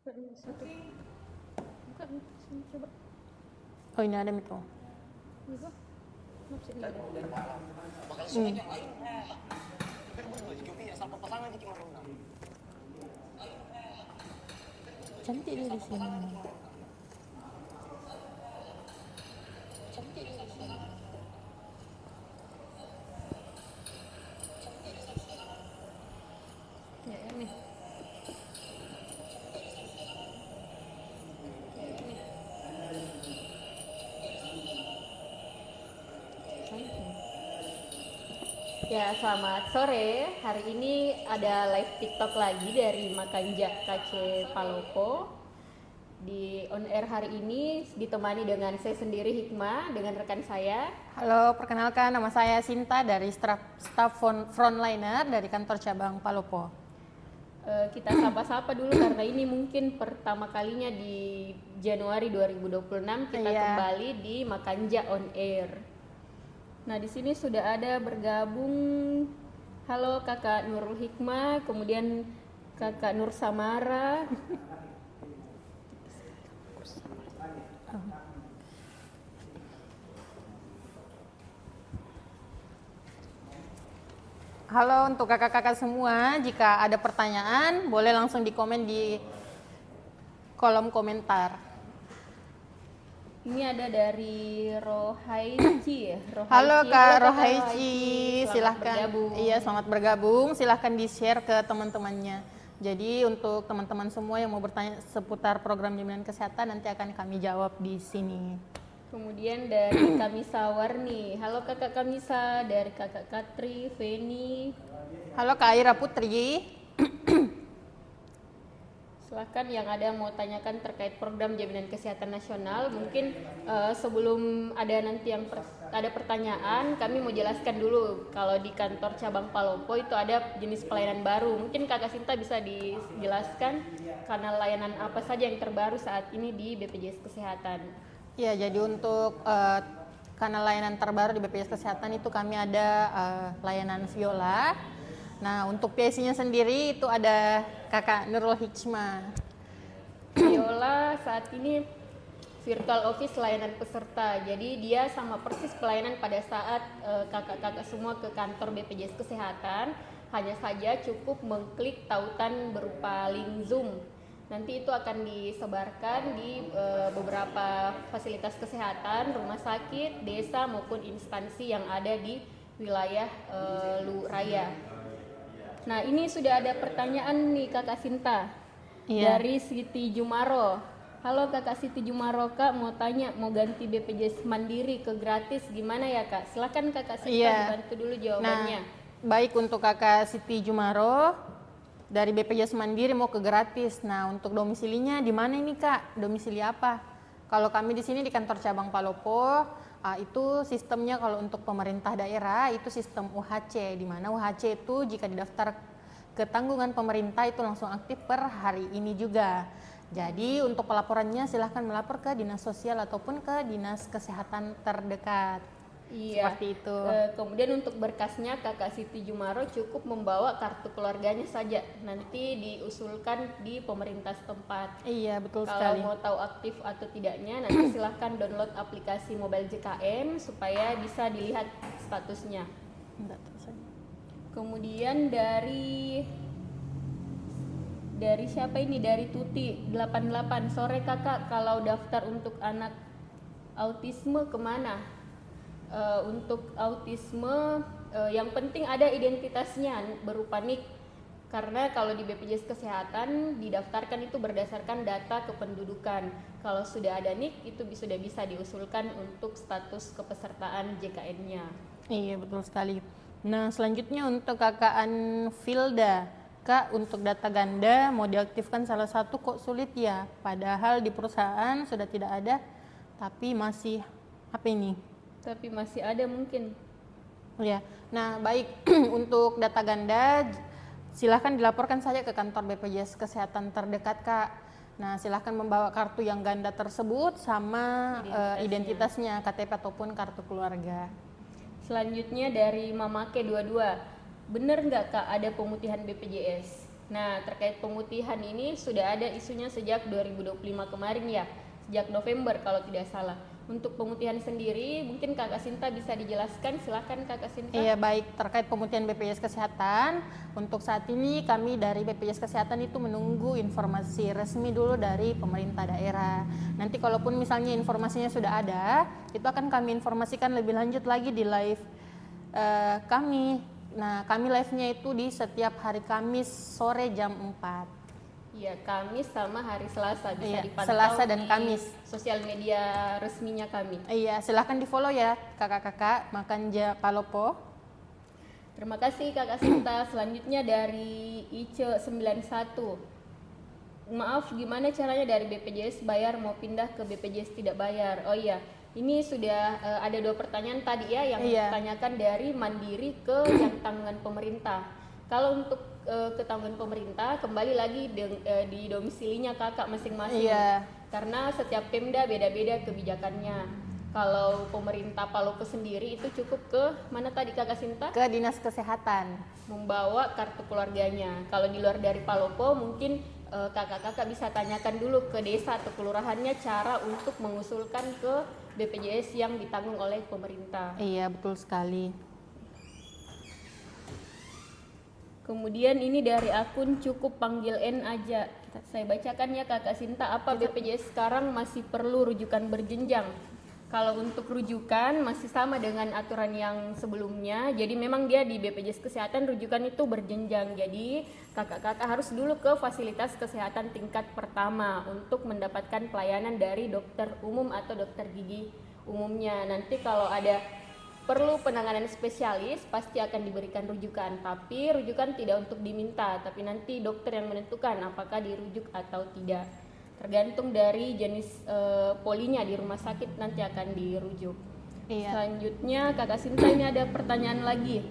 Buka dulu satu. Buka nih, sini coba. Oh ini ada itu. Buka. Kenapa sih ini ada? Cantik dia di sini. Ya, ini. Ya, selamat sore. Hari ini ada live TikTok lagi dari Makanja KC Palopo. Di on air hari ini ditemani dengan saya sendiri Hikmah dengan rekan saya. Halo, perkenalkan nama saya Sinta dari staff frontliner dari kantor cabang Palopo. Kita sapa-sapa dulu karena ini mungkin pertama kalinya di Januari 2026 kita Iya. kembali di Makanja on air. Nah, di sini sudah ada bergabung halo Kakak Nurul Hikmah, kemudian Kakak Nur Samara. Halo untuk kakak-kakak semua, jika ada pertanyaan boleh langsung di komen di kolom komentar. Ini ada dari Rohaici ya. Halo Kak Halo, Rohaici, Selamat silahkan. bergabung. Iya, selamat bergabung. Silahkan di-share ke teman-temannya. Jadi untuk teman-teman semua yang mau bertanya seputar program jaminan kesehatan nanti akan kami jawab di sini. Kemudian dari Kamisa Warni. Halo Kakak Kamisa, dari Kakak Katri, Feni. Halo Kak Aira Putri. Silahkan yang ada mau tanyakan terkait program jaminan kesehatan nasional. Mungkin sebelum ada nanti yang ada pertanyaan, kami mau jelaskan dulu kalau di kantor cabang Palopo itu ada jenis pelayanan baru. Mungkin Kakak Sinta bisa dijelaskan kanal layanan apa saja yang terbaru saat ini di BPJS Kesehatan. Ya, jadi untuk kanal layanan terbaru di BPJS Kesehatan itu kami ada layanan Viola. Nah, untuk PSC-nya sendiri itu ada Kakak Nurul Hikmah. Viola saat ini virtual office layanan peserta. Jadi dia sama persis pelayanan pada saat kakak-kakak semua ke kantor BPJS Kesehatan. Hanya saja cukup mengklik tautan berupa link Zoom. Nanti itu akan disebarkan di beberapa fasilitas kesehatan, rumah sakit, desa maupun instansi yang ada di wilayah Raya. Nah, ini sudah ada pertanyaan nih Kakak Sinta. Iya. Dari Siti Jumaro. Halo Kakak Siti Jumaro, Kak mau tanya mau ganti BPJS Mandiri ke gratis gimana ya Kak? Silakan Kakak Sinta dibantu dulu jawabannya. Nah, baik untuk Kakak Siti Jumaro dari BPJS Mandiri mau ke gratis. Nah, untuk domisilinya di mana ini Kak? Domisili apa? Kalau kami di sini di kantor cabang Palopo, itu sistemnya kalau untuk pemerintah daerah itu sistem UHC, di mana UHC itu jika didaftar ke tanggungan pemerintah itu langsung aktif per hari ini juga. Jadi untuk pelaporannya silahkan melapor ke dinas sosial ataupun ke dinas kesehatan terdekat. Iya. Seperti itu. Kemudian untuk berkasnya Kakak Siti Jumaro cukup membawa kartu keluarganya saja. Nanti diusulkan di pemerintah setempat. Iya, betul Kalau sekali. mau tahu aktif atau tidaknya nanti silahkan download aplikasi mobile JKN supaya bisa dilihat statusnya. Enggak, terus aja. Kemudian dari siapa ini? Dari Tuti 88. Sore Kakak, kalau daftar untuk anak autisme kemana? Untuk autisme yang penting ada identitasnya berupa NIK, karena kalau di BPJS Kesehatan didaftarkan itu berdasarkan data kependudukan. Kalau sudah ada NIK itu sudah bisa diusulkan untuk status kepesertaan JKN-nya. Iya, betul sekali. Nah, selanjutnya untuk Kakak Anfilda. Kak, untuk data ganda mau diaktifkan salah satu kok sulit ya? Padahal di perusahaan sudah tidak ada, tapi masih apa ini? Tapi masih ada mungkin. Ya, nah baik untuk data ganda silahkan dilaporkan saja ke kantor BPJS Kesehatan terdekat Kak. Nah silahkan membawa kartu yang ganda tersebut sama identitasnya KTP ataupun kartu keluarga. Selanjutnya dari Mamake 22. Bener nggak Kak ada pemutihan BPJS? Nah, terkait pemutihan ini sudah ada isunya sejak 2025 kemarin ya, sejak November kalau tidak salah. Untuk pemutihan sendiri, mungkin Kakak Sinta bisa dijelaskan, silahkan Kakak Sinta. Iya, baik, terkait pemutihan BPJS Kesehatan, untuk saat ini kami dari BPJS Kesehatan itu menunggu informasi resmi dulu dari pemerintah daerah. Nanti kalaupun misalnya informasinya sudah ada, itu akan kami informasikan lebih lanjut lagi di live kami. Nah, kami live-nya itu di setiap hari Kamis sore jam 4. Iya, Kamis sama hari Selasa bisa Iya, dipantau Selasa dan di Kamis. sosial media resminya kami. Iya, silahkan di-follow ya kakak-kakak Makanja Palopo. Terima kasih Kakak Sinta. Selanjutnya dari Ice 91. Maaf, gimana caranya dari BPJS bayar mau pindah ke BPJS tidak bayar? Oh iya, ini sudah ada 2 pertanyaan tadi ya yang ditanyakan dari mandiri ke yang tanggungan pemerintah. Kalau untuk ke tanggungan pemerintah kembali lagi di domisilinya kakak masing-masing. Iya. Karena setiap Pemda beda-beda kebijakannya. Kalau pemerintah Palopo sendiri itu cukup ke mana tadi Kakak Sinta? Ke Dinas Kesehatan. Membawa kartu keluarganya. Kalau di luar dari Palopo mungkin kakak-kakak bisa tanyakan dulu ke desa atau kelurahannya cara untuk mengusulkan ke BPJS yang ditanggung oleh pemerintah. Iya, betul sekali. Kemudian ini dari akun cukup panggil N aja. Saya bacakan ya Kakak Sinta, apa BPJS sekarang masih perlu rujukan berjenjang? Kalau untuk rujukan masih sama dengan aturan yang sebelumnya. Jadi memang dia di BPJS Kesehatan rujukan itu berjenjang. Jadi kakak-kakak harus dulu ke fasilitas kesehatan tingkat pertama untuk mendapatkan pelayanan dari dokter umum atau dokter gigi umumnya. Nanti kalau ada perlu penanganan spesialis pasti akan diberikan rujukan. Tapi rujukan tidak untuk diminta, tapi nanti dokter yang menentukan apakah dirujuk atau tidak. Tergantung dari jenis polinya di rumah sakit nanti akan dirujuk. Iya. Selanjutnya Kakak Sinta ini ada pertanyaan lagi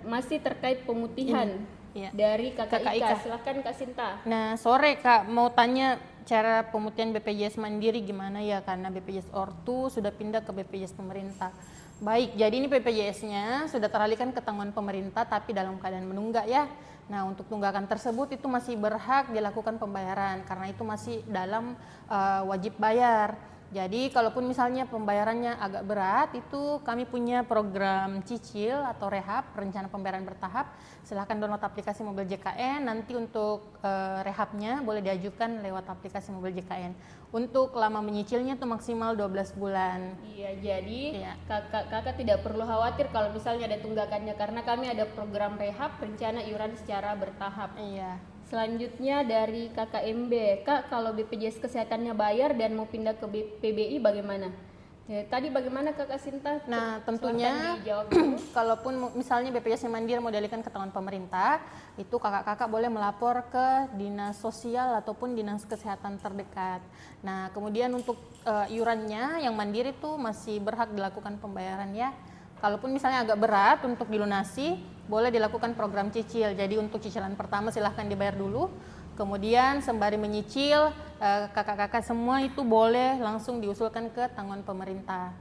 masih terkait pemutihan Iya. dari Kakak Kakak Ika. Ika. Silahkan Kak Sinta. Nah, sore Kak mau tanya cara pemutihan BPJS Mandiri gimana ya, karena BPJS Ortu sudah pindah ke BPJS pemerintah. Baik, jadi ini BPJS-nya sudah teralihkan ke tanggungan pemerintah tapi dalam keadaan menunggak ya. Nah, untuk tunggakan tersebut itu masih berhak dilakukan pembayaran karena itu masih dalam wajib bayar. Jadi kalaupun misalnya pembayarannya agak berat, itu kami punya program cicil atau rehab, rencana pembayaran bertahap. Silahkan download aplikasi Mobil JKN, nanti untuk rehabnya boleh diajukan lewat aplikasi Mobil JKN. Untuk lama menyicilnya itu maksimal 12 bulan. Iya, jadi Iya. kakak tidak perlu khawatir kalau misalnya ada tunggakannya karena kami ada program rehab rencana iuran secara bertahap. Iya. Selanjutnya dari Kakak MB, Kak kalau BPJS kesehatannya bayar dan mau pindah ke PBI bagaimana? Tadi bagaimana Kakak Sinta? Nah, Silahkan tentunya dijawab dulu. kalaupun misalnya BPJS Mandiri mau dialihkan ke tangan pemerintah, itu kakak-kakak boleh melapor ke dinas sosial ataupun dinas kesehatan terdekat. Nah, kemudian untuk iurannya yang mandiri itu masih berhak dilakukan pembayaran ya. Kalaupun misalnya agak berat untuk dilunasi, boleh dilakukan program cicil. Jadi untuk cicilan pertama silahkan dibayar dulu. Kemudian sembari menyicil, kakak-kakak semua itu boleh langsung diusulkan ke tanggungan pemerintah.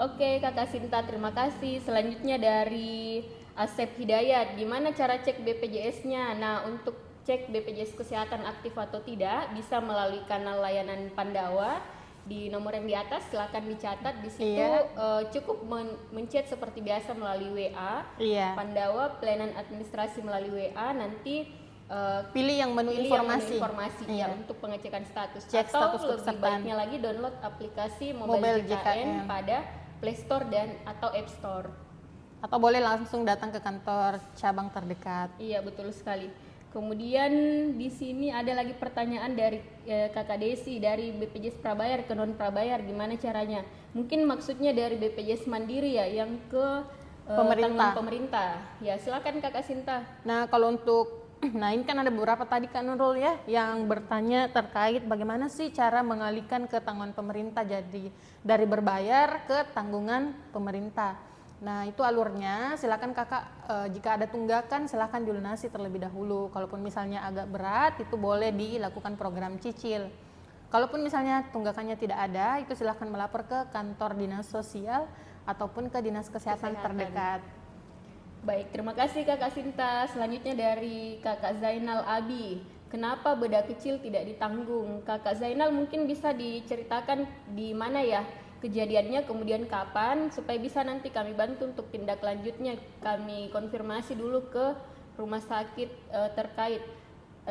Oke Kakak Sinta, terima kasih. Selanjutnya dari Asep Hidayat, gimana cara cek BPJS-nya? Nah, untuk cek BPJS kesehatan aktif atau tidak bisa melalui kanal layanan Pandawa di nomor yang di atas, silakan dicatat di situ. Iya. Cukup menchat seperti biasa melalui WA. Iya. Pandawa pelayanan administrasi melalui WA, nanti Pilih yang menu pilih yang informasi. informasi Iya. ya untuk pengecekan status. Cek Atau status lebih kepesertaan. baiknya lagi download aplikasi Mobil Mobile JKN. JKN pada Play Store dan atau App Store. Atau boleh langsung datang ke kantor cabang terdekat. Iya, betul sekali. Kemudian di sini ada lagi pertanyaan dari Kakak Desi dari BPJS Prabayar ke non Prabayar, gimana caranya? Mungkin maksudnya dari BPJS Mandiri ya yang ke tanggungan pemerintah. Ya, silakan Kakak Sinta. Nah, kalau untuk ini kan ada beberapa tadi Kak Nurul ya yang bertanya terkait bagaimana sih cara mengalihkan ke tanggungan pemerintah, jadi dari berbayar ke tanggungan pemerintah. Nah, itu alurnya silakan kakak jika ada tunggakan silakan dilunasi terlebih dahulu. Kalaupun misalnya agak berat itu boleh dilakukan program cicil. Kalaupun misalnya tunggakannya tidak ada, itu silakan melapor ke kantor dinas sosial ataupun ke dinas kesehatan terdekat. Baik, terima kasih Kakak Sinta. Selanjutnya dari Kakak Zainal Abi. Kenapa beda kecil tidak ditanggung? Kakak Zainal mungkin bisa diceritakan di mana ya kejadiannya, kemudian kapan, supaya bisa nanti kami bantu untuk tindak lanjutnya. Kami konfirmasi dulu ke rumah sakit terkait.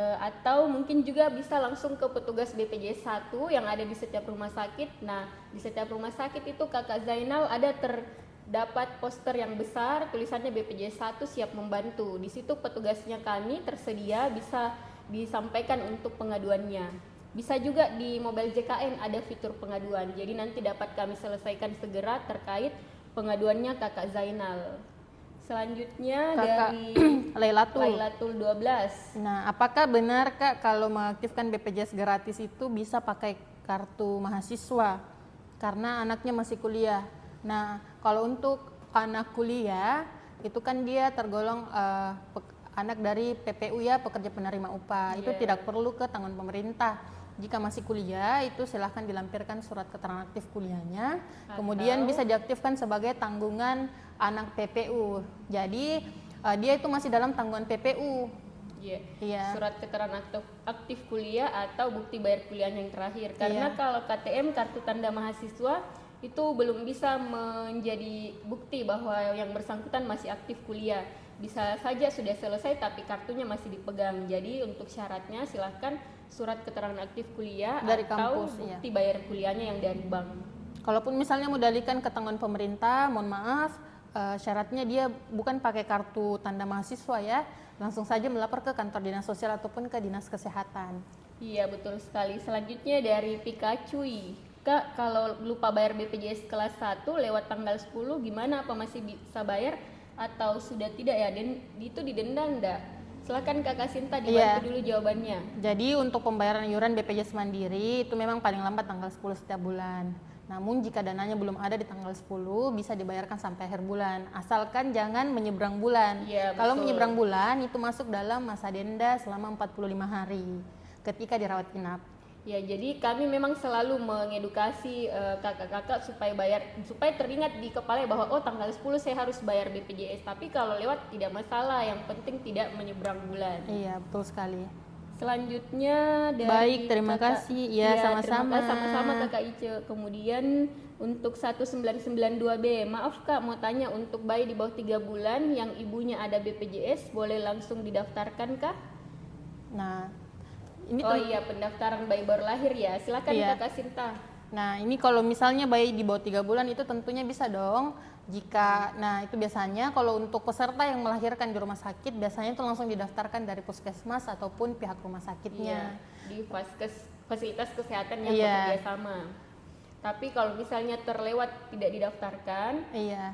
Atau mungkin juga bisa langsung ke petugas BPJS 1 yang ada di setiap rumah sakit. Nah, di setiap rumah sakit itu Kakak Zainal ada terdapat poster yang besar tulisannya BPJS 1 siap membantu. Di situ petugasnya kami tersedia, bisa disampaikan untuk pengaduannya. Bisa juga di mobile JKN ada fitur pengaduan. Jadi nanti dapat kami selesaikan segera terkait pengaduannya Kakak Zainal. Selanjutnya Kakak dari Lailatul. 12. Nah, apakah benar Kak kalau mengaktifkan BPJS gratis itu bisa pakai kartu mahasiswa karena anaknya masih kuliah? Nah, kalau untuk anak kuliah itu kan dia tergolong anak dari PPU ya, pekerja penerima upah. Itu tidak perlu ke tanggungan pemerintah. Jika masih kuliah itu silahkan dilampirkan surat keterangan aktif kuliahnya, kemudian bisa diaktifkan sebagai tanggungan anak PPU. Jadi dia itu masih dalam tanggungan PPU. Iya. Surat keterangan aktif kuliah atau bukti bayar kuliahnya yang terakhir. Karena kalau KTM, kartu tanda mahasiswa, itu belum bisa menjadi bukti bahwa yang bersangkutan masih aktif kuliah. Bisa saja sudah selesai tapi kartunya masih dipegang. Jadi untuk syaratnya silahkan surat keterangan aktif kuliah dari atau kampus, bukti bayar kuliahnya yang dari bank. Kalaupun misalnya mau dialihkan ke tanggungan pemerintah, mohon maaf, syaratnya dia bukan pakai kartu tanda mahasiswa ya, langsung saja melapor ke kantor dinas sosial ataupun ke dinas kesehatan. Iya betul sekali. Selanjutnya dari Pikachu. Kak, kalau lupa bayar BPJS kelas 1 lewat tanggal 10 gimana? Apa masih bisa bayar atau sudah tidak ya? Itu didenda enggak? Silakan Kakak Sinta dibantu dulu jawabannya. Jadi untuk pembayaran iuran BPJS Mandiri itu memang paling lambat tanggal 10 setiap bulan. Namun jika dananya belum ada di tanggal 10 bisa dibayarkan sampai akhir bulan. Asalkan jangan menyeberang bulan. Kalau menyeberang bulan itu masuk dalam masa denda selama 45 hari ketika dirawat inap. Ya, jadi kami memang selalu mengedukasi kakak-kakak supaya teringat di kepala bahwa oh tanggal 10 saya harus bayar BPJS. Tapi kalau lewat tidak masalah, yang penting tidak menyeberang bulan. Iya, betul sekali. Selanjutnya dari Baik, terima kasih. Ya, sama-sama. Sama-sama Kakak Ice. Kemudian untuk 1992B, maaf Kak mau tanya, untuk bayi di bawah 3 bulan yang ibunya ada BPJS boleh langsung didaftarkan Kak? Nah, ini iya, pendaftaran bayi baru lahir ya. Silakan Kakak Sinta. Nah, ini kalau misalnya bayi di bawah 3 bulan itu tentunya bisa dong. Itu biasanya kalau untuk peserta yang melahirkan di rumah sakit biasanya itu langsung didaftarkan dari puskesmas ataupun pihak rumah sakitnya. Di fasilitas kesehatan yang bekerja sama. Tapi kalau misalnya terlewat tidak didaftarkan,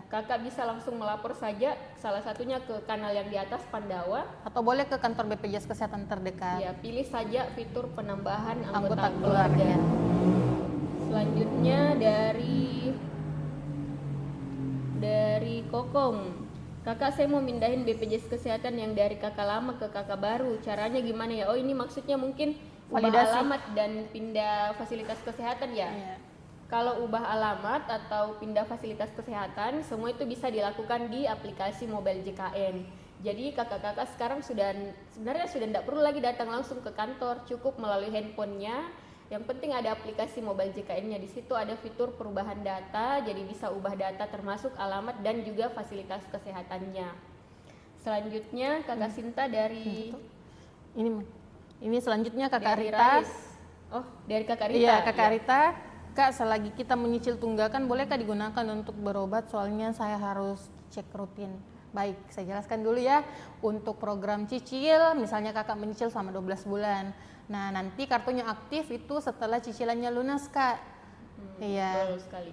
kakak bisa langsung melapor saja, salah satunya ke kanal yang di atas Pandawa, atau boleh ke kantor BPJS Kesehatan terdekat. Ya, pilih saja fitur penambahan anggota keluarga. Selanjutnya dari Kokom. Kakak, saya mau mindahin BPJS Kesehatan yang dari kakak lama ke kakak baru. Caranya gimana ya? Oh, ini maksudnya mungkin ubah alamat dan pindah fasilitas kesehatan ya? Kalau ubah alamat atau pindah fasilitas kesehatan, semua itu bisa dilakukan di aplikasi mobile JKN. Jadi kakak-kakak sekarang sebenarnya sudah tidak perlu lagi datang langsung ke kantor, cukup melalui handphonenya. Yang penting ada aplikasi mobile JKN-nya. Di situ ada fitur perubahan data, jadi bisa ubah data termasuk alamat dan juga fasilitas kesehatannya. Selanjutnya Kakak Sinta dari ini selanjutnya Kakak Rita. Oh, dari Kakak Rita. Iya, Kakak Rita. Kak, selagi kita menyicil tunggakan, bolehkah digunakan untuk berobat? Soalnya saya harus cek rutin. Baik, saya jelaskan dulu ya. Untuk program cicil, misalnya kakak menyicil selama 12 bulan. Nah, nanti kartunya aktif itu setelah cicilannya lunas, Kak. Betul sekali.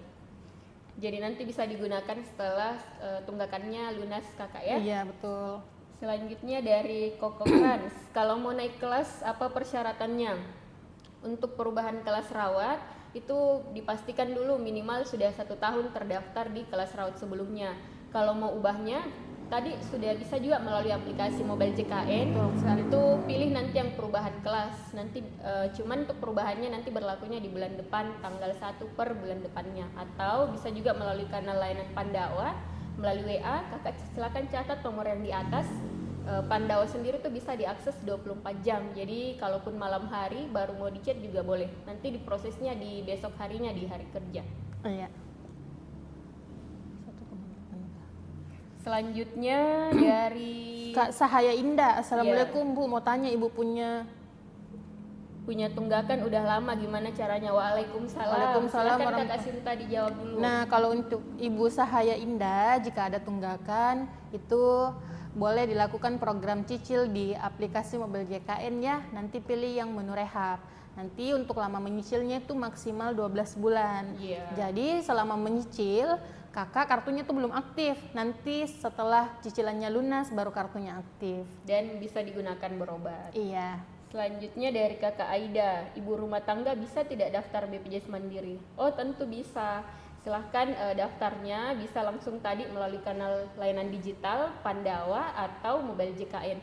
Jadi nanti bisa digunakan setelah tunggakannya lunas, kakak ya? Iya, betul. Selanjutnya dari Koko Hans. Kalau mau naik kelas, apa persyaratannya? Untuk perubahan kelas rawat, itu dipastikan dulu minimal sudah 1 tahun terdaftar di kelas rawat sebelumnya. Kalau mau ubahnya, tadi sudah bisa juga melalui aplikasi mobile JKN. Itu pilih nanti yang perubahan kelas. Nanti cuman untuk perubahannya nanti berlakunya di bulan depan, tanggal 1 per bulan depannya. Atau bisa juga melalui kanal layanan Pandawa melalui WA. Kakak silakan catat nomor yang di atas. Pandawa sendiri tuh bisa diakses 24 jam. Jadi kalaupun malam hari baru mau dichat juga boleh. Nanti diprosesnya di besok harinya di hari kerja. Iya. Selanjutnya dari Kak Sahaya Indah, Assalamualaikum Bu, mau tanya Ibu punya tunggakan udah lama, gimana caranya? Waalaikumsalam. Waalaikumsalam Silakan Kakak Sinta dijawab dulu. Nah, kalau untuk Ibu Sahaya Indah, jika ada tunggakan itu boleh dilakukan program cicil di aplikasi Mobil JKN ya. Nanti pilih yang menu rehab. Nanti untuk lama menyicilnya itu maksimal 12 bulan. Iya. Jadi selama menyicil, kakak kartunya itu belum aktif. Nanti setelah cicilannya lunas baru kartunya aktif. Dan bisa digunakan berobat. Iya. Selanjutnya dari Kakak Aida, ibu rumah tangga bisa tidak daftar BPJS Mandiri? Oh tentu bisa. Silahkan daftarnya bisa langsung tadi melalui kanal layanan digital Pandawa atau Mobile JKN.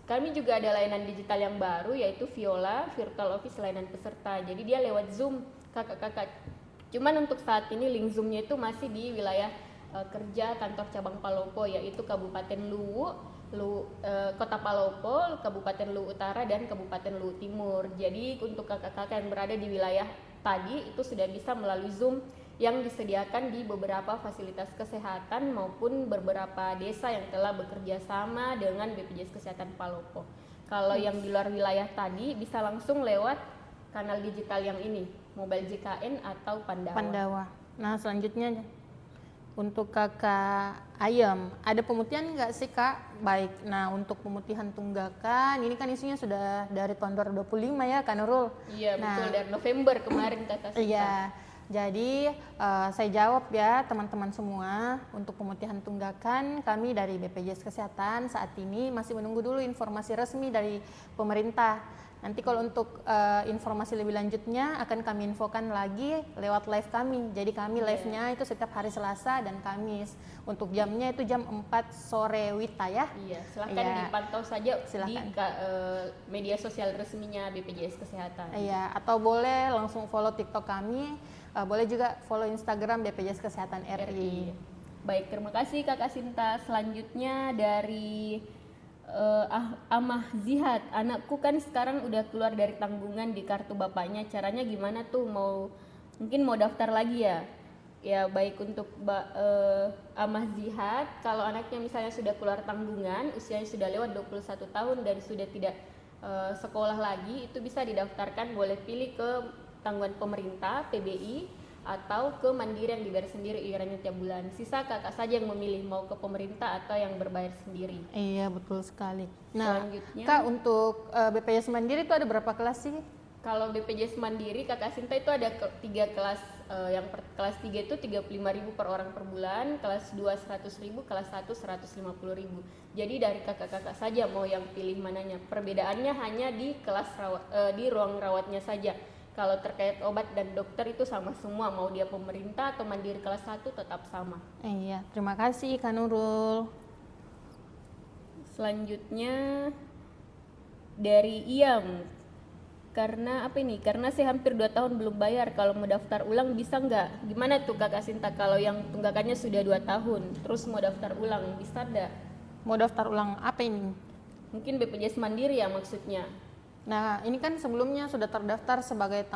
Kami juga ada layanan digital yang baru yaitu Viola Virtual Office Layanan Peserta. Jadi dia lewat Zoom kakak-kakak. Cuman untuk saat ini link Zoom-nya itu masih di wilayah kerja kantor cabang Palopo, yaitu Kabupaten Luwu, Kota Palopo, Kabupaten Luwu Utara dan Kabupaten Luwu Timur. Jadi untuk kakak-kakak yang berada di wilayah tadi itu sudah bisa melalui Zoom yang disediakan di beberapa fasilitas kesehatan maupun beberapa desa yang telah bekerja sama dengan BPJS Kesehatan Palopo. Kalau yang di luar wilayah tadi bisa langsung lewat kanal digital yang ini, Mobile JKN atau Pandawa. Nah, selanjutnya untuk Kakak Ayam, ada pemutihan nggak sih Kak? Baik, nah untuk pemutihan tunggakan, ini kan isunya sudah dari tahun 2025 ya Kak Nurul? Iya, betul, dari November kemarin Kakak Sinta. Iya, jadi saya jawab ya teman-teman semua, untuk pemutihan tunggakan kami dari BPJS Kesehatan saat ini masih menunggu dulu informasi resmi dari pemerintah. Nanti kalau untuk informasi lebih lanjutnya akan kami infokan lagi lewat live kami. Jadi kami live-nya itu setiap hari Selasa dan Kamis. Untuk jamnya itu jam 4 sore WITA ya. Iya, silakan dipantau saja di media sosial resminya BPJS Kesehatan. Iya, atau boleh langsung follow TikTok kami, boleh juga follow Instagram BPJS Kesehatan RI. Baik, terima kasih Kakak Sinta. Selanjutnya dari Amah Zihad, anakku kan sekarang udah keluar dari tanggungan di kartu bapaknya, caranya gimana tuh, mungkin mau daftar lagi ya? Ya baik, untuk Amah Zihad, kalau anaknya misalnya sudah keluar tanggungan, usianya sudah lewat 21 tahun dan sudah tidak sekolah lagi, itu bisa didaftarkan, boleh pilih ke tanggungan pemerintah PBI atau ke Mandiri yang dibayar sendiri iurannya tiap bulan. Sisa kakak saja yang memilih mau ke pemerintah atau yang berbayar sendiri. Iya, betul sekali. Nah, selanjutnya Kak, untuk BPJS Mandiri itu ada berapa kelas sih? Kalau BPJS Mandiri Kakak Sinta itu ada 3 kelas. Kelas 3 itu 35.000 per orang per bulan, kelas 2 100.000, kelas 1 150.000. Jadi dari kakak-kakak saja mau yang pilih mananya. Perbedaannya hanya di di ruang rawatnya saja. Kalau terkait obat dan dokter itu sama semua, mau dia pemerintah atau Mandiri kelas 1 tetap sama. Iya, terima kasih Kak Nurul. Selanjutnya dari Iam, karena saya hampir 2 tahun belum bayar, kalau mau daftar ulang bisa nggak? Gimana tuh Kakak Sinta kalau yang tunggakannya sudah 2 tahun terus mau daftar ulang, bisa nggak? Mau daftar ulang apa ini? Mungkin BPJS Mandiri ya maksudnya. Nah, ini kan sebelumnya sudah terdaftar sebagai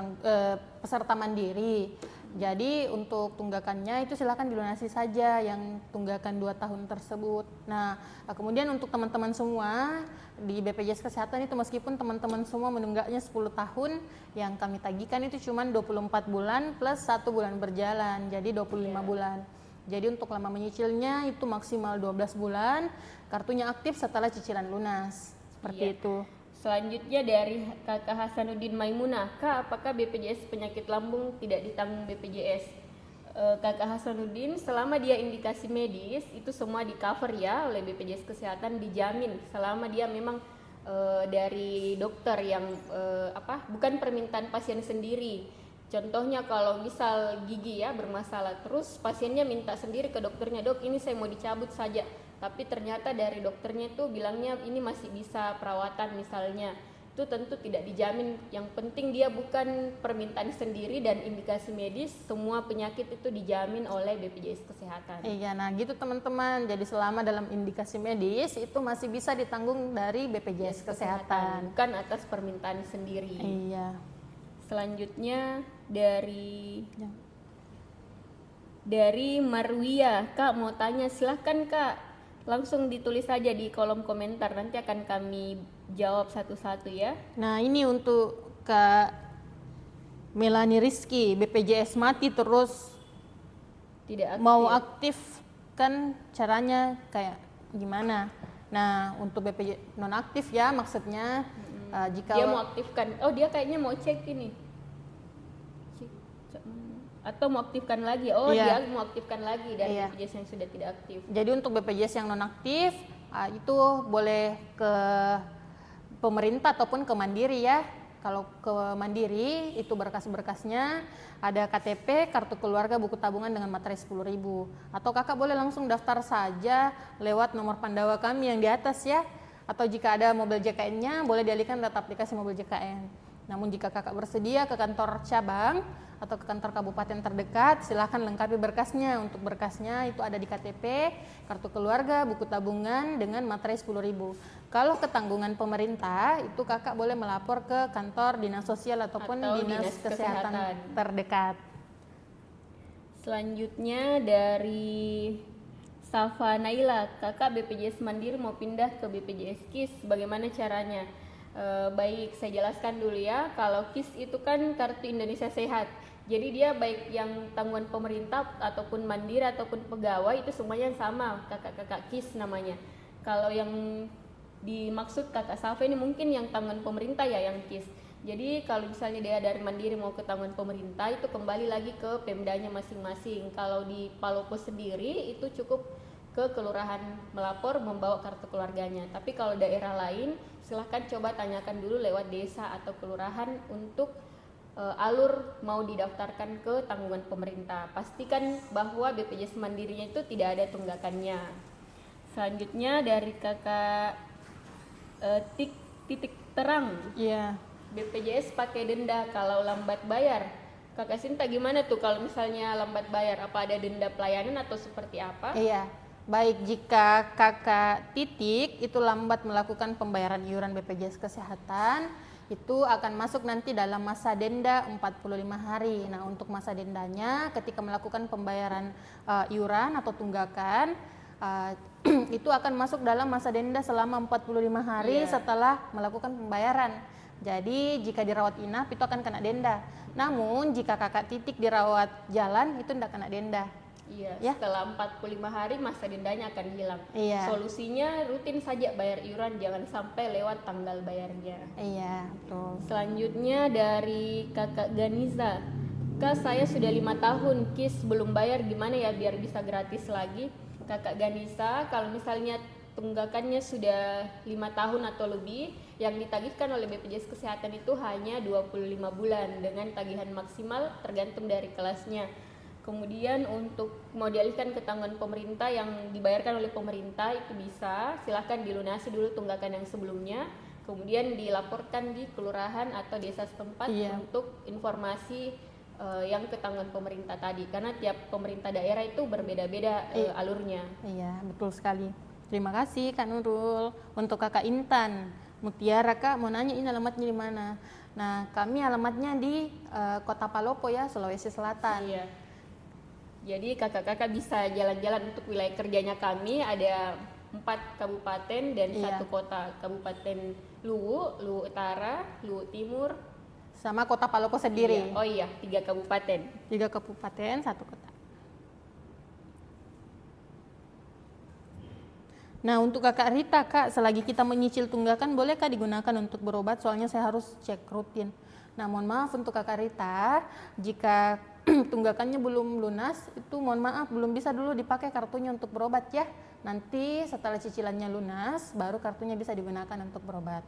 peserta mandiri. Jadi untuk tunggakannya itu silakan dilunasi saja yang tunggakan 2 tahun tersebut. Nah, kemudian untuk teman-teman semua di BPJS Kesehatan itu meskipun teman-teman semua menunggaknya 10 tahun, yang kami tagihkan itu cuma 24 bulan plus 1 bulan berjalan, jadi 25 bulan. Jadi untuk lama menyicilnya itu maksimal 12 bulan, kartunya aktif setelah cicilan lunas. Seperti itu. Selanjutnya dari Kakak Hasanuddin Maimunah, Kak, apakah BPJS penyakit lambung tidak ditanggung BPJS? Kakak Hasanuddin, selama dia indikasi medis itu semua di cover ya oleh BPJS Kesehatan, dijamin selama dia memang dari dokter yang bukan permintaan pasien sendiri. Contohnya kalau misal gigi ya bermasalah, terus pasiennya minta sendiri ke dokternya, dok ini saya mau dicabut saja, tapi ternyata dari dokternya tuh bilangnya ini masih bisa perawatan misalnya, itu tentu tidak dijamin. Yang penting dia bukan permintaan sendiri dan indikasi medis, semua penyakit itu dijamin oleh BPJS Kesehatan. Iya, nah gitu teman-teman. Jadi selama dalam indikasi medis itu masih bisa ditanggung dari BPJS Kesehatan. Bukan atas permintaan sendiri. Iya. Selanjutnya dari Marwia, Kak mau tanya, silahkan Kak, langsung ditulis saja di kolom komentar, nanti akan kami jawab satu-satu ya. Nah ini untuk Kak Melani Rizky, BPJS mati terus Tidak aktif. mau aktif kan caranya kayak gimana? Nah untuk BPJS non aktif ya maksudnya jika Dia mau aktifkan, oh dia kayaknya mau cek ini. Atau mau aktifkan lagi, Iya. dia mau aktifkan lagi dari Iya. BPJS yang sudah tidak aktif. Jadi untuk BPJS yang non aktif itu boleh ke pemerintah ataupun ke Mandiri ya. Kalau ke Mandiri itu berkas-berkasnya ada KTP, kartu keluarga, buku tabungan dengan materai 10.000. Atau kakak boleh langsung daftar saja lewat nomor Pandawa kami yang di atas ya. Atau jika ada mobil JKN-nya boleh dialihkan lewat aplikasi mobil JKN. Namun jika kakak bersedia ke kantor cabang atau ke kantor kabupaten terdekat, silahkan lengkapi berkasnya. Untuk berkasnya itu ada di KTP, kartu keluarga, buku tabungan dengan materai 10.000. Kalau ketanggungan pemerintah, itu kakak boleh melapor ke kantor dinas sosial ataupun Atau dinas kesehatan terdekat. Selanjutnya dari Safa Naila, kakak BPJS Mandiri mau pindah ke BPJS KIS, bagaimana caranya? Baik, saya jelaskan dulu ya. Kalau KIS itu kan Kartu Indonesia Sehat. Jadi dia baik yang tanggungan pemerintah ataupun mandiri ataupun pegawai itu semuanya sama, kakak-kakak KIS namanya. Kalau yang dimaksud kakak Safa ini mungkin yang tanggungan pemerintah ya, yang KIS. Jadi kalau misalnya dia dari mandiri mau ke tanggungan pemerintah itu kembali lagi ke Pemdanya masing-masing. Kalau di Palopo sendiri itu cukup ke kelurahan melapor membawa kartu keluarganya. Tapi kalau daerah lain silahkan coba tanyakan dulu lewat desa atau kelurahan untuk alur mau didaftarkan ke tanggungan pemerintah. Pastikan bahwa BPJS Mandirinya itu tidak ada tunggakannya. Selanjutnya dari kakak titik terang. Iya. BPJS pakai denda kalau lambat bayar. Kakak Sinta gimana tuh kalau misalnya lambat bayar? Apa ada denda pelayanan atau seperti apa? Iya. Baik, jika kakak titik itu lambat melakukan pembayaran iuran BPJS Kesehatan, itu akan masuk nanti dalam masa denda 45 hari. Nah, untuk masa dendanya ketika melakukan pembayaran iuran atau tunggakan, itu akan masuk dalam masa denda selama 45 hari setelah melakukan pembayaran. Jadi jika dirawat inap itu akan kena denda. Namun jika kakak titik dirawat jalan itu tidak kena denda. Iya, Ya. setelah 45 hari masa dendanya akan hilang. Iya. Solusinya rutin saja bayar iuran, jangan sampai lewat tanggal bayarnya. Iya, betul. Selanjutnya dari kakak Ganiza, Kak saya sudah 5 tahun KIS belum bayar, gimana ya biar bisa gratis lagi? Kakak Ganiza, kalau misalnya tunggakannya sudah 5 tahun atau lebih, yang ditagihkan oleh BPJS Kesehatan itu hanya 25 bulan dengan tagihan maksimal tergantung dari kelasnya. Kemudian untuk mau dialihkan ke tanggungan pemerintah yang dibayarkan oleh pemerintah itu bisa, silahkan dilunasi dulu tunggakan yang sebelumnya, kemudian dilaporkan di kelurahan atau desa setempat untuk informasi yang ke tanggungan pemerintah tadi, karena tiap pemerintah daerah itu berbeda-beda alurnya. Iya, betul sekali. Terima kasih Kak Nurul. Untuk Kakak Intan Mutiara, Kak mau nanya ini alamatnya di mana? Nah, kami alamatnya di Kota Palopo ya, Sulawesi Selatan. Iya. Jadi kakak-kakak bisa jalan-jalan untuk wilayah kerjanya kami, ada 4 kabupaten dan 1 kota, Kabupaten Luwu Utara, Luwu Timur, sama Kota Palopo sendiri. Iya. Oh iya, 3 kabupaten. 3 kabupaten, 1 kota. Nah, untuk Kakak Rita, Kak, selagi kita menyicil tunggakan, boleh Kak digunakan untuk berobat? Soalnya saya harus cek rutin. Nah, mohon maaf untuk Kakak Rita, jika tunggakannya belum lunas, itu mohon maaf belum bisa dulu dipakai kartunya untuk berobat ya. Nanti setelah cicilannya lunas, baru kartunya bisa digunakan untuk berobat.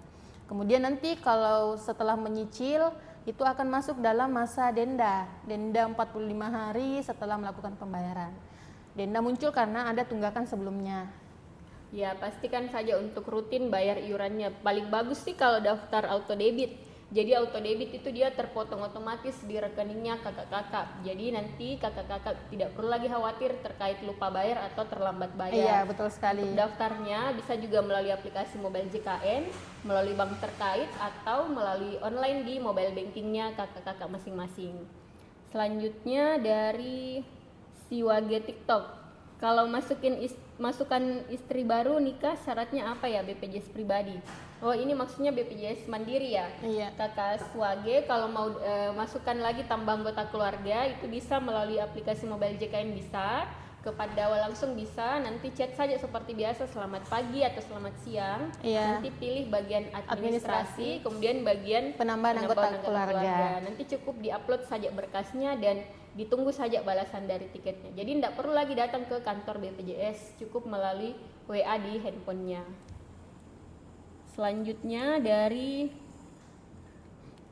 Kemudian nanti kalau setelah menyicil, itu akan masuk dalam masa denda 45 hari setelah melakukan pembayaran. Denda muncul karena ada tunggakan sebelumnya. Ya, pastikan saja untuk rutin bayar iurannya. Paling bagus sih kalau daftar auto debit. Jadi auto debit itu dia terpotong otomatis di rekeningnya kakak-kakak. Jadi nanti kakak-kakak tidak perlu lagi khawatir terkait lupa bayar atau terlambat Iya, bayar. betul sekali. Untuk daftarnya bisa juga melalui aplikasi mobile JKN, melalui bank terkait, atau melalui online di mobile bankingnya kakak-kakak masing-masing. Selanjutnya dari Siwage TikTok. Kalau masukkan istri baru nikah syaratnya apa ya BPJS pribadi? Oh, ini maksudnya BPJS Mandiri ya. Iya. Kakak Swage kalau mau masukkan lagi tambah anggota keluarga itu bisa melalui aplikasi mobile JKN bisa, ke Pandawa langsung bisa, nanti chat saja seperti biasa selamat pagi atau selamat siang. Iya. Nanti pilih bagian administrasi, kemudian bagian Penambahan anggota keluarga. Nanti cukup diupload saja berkasnya dan ditunggu saja balasan dari tiketnya. Jadi tidak perlu lagi datang ke kantor BPJS, cukup melalui WA di handphonenya. Selanjutnya dari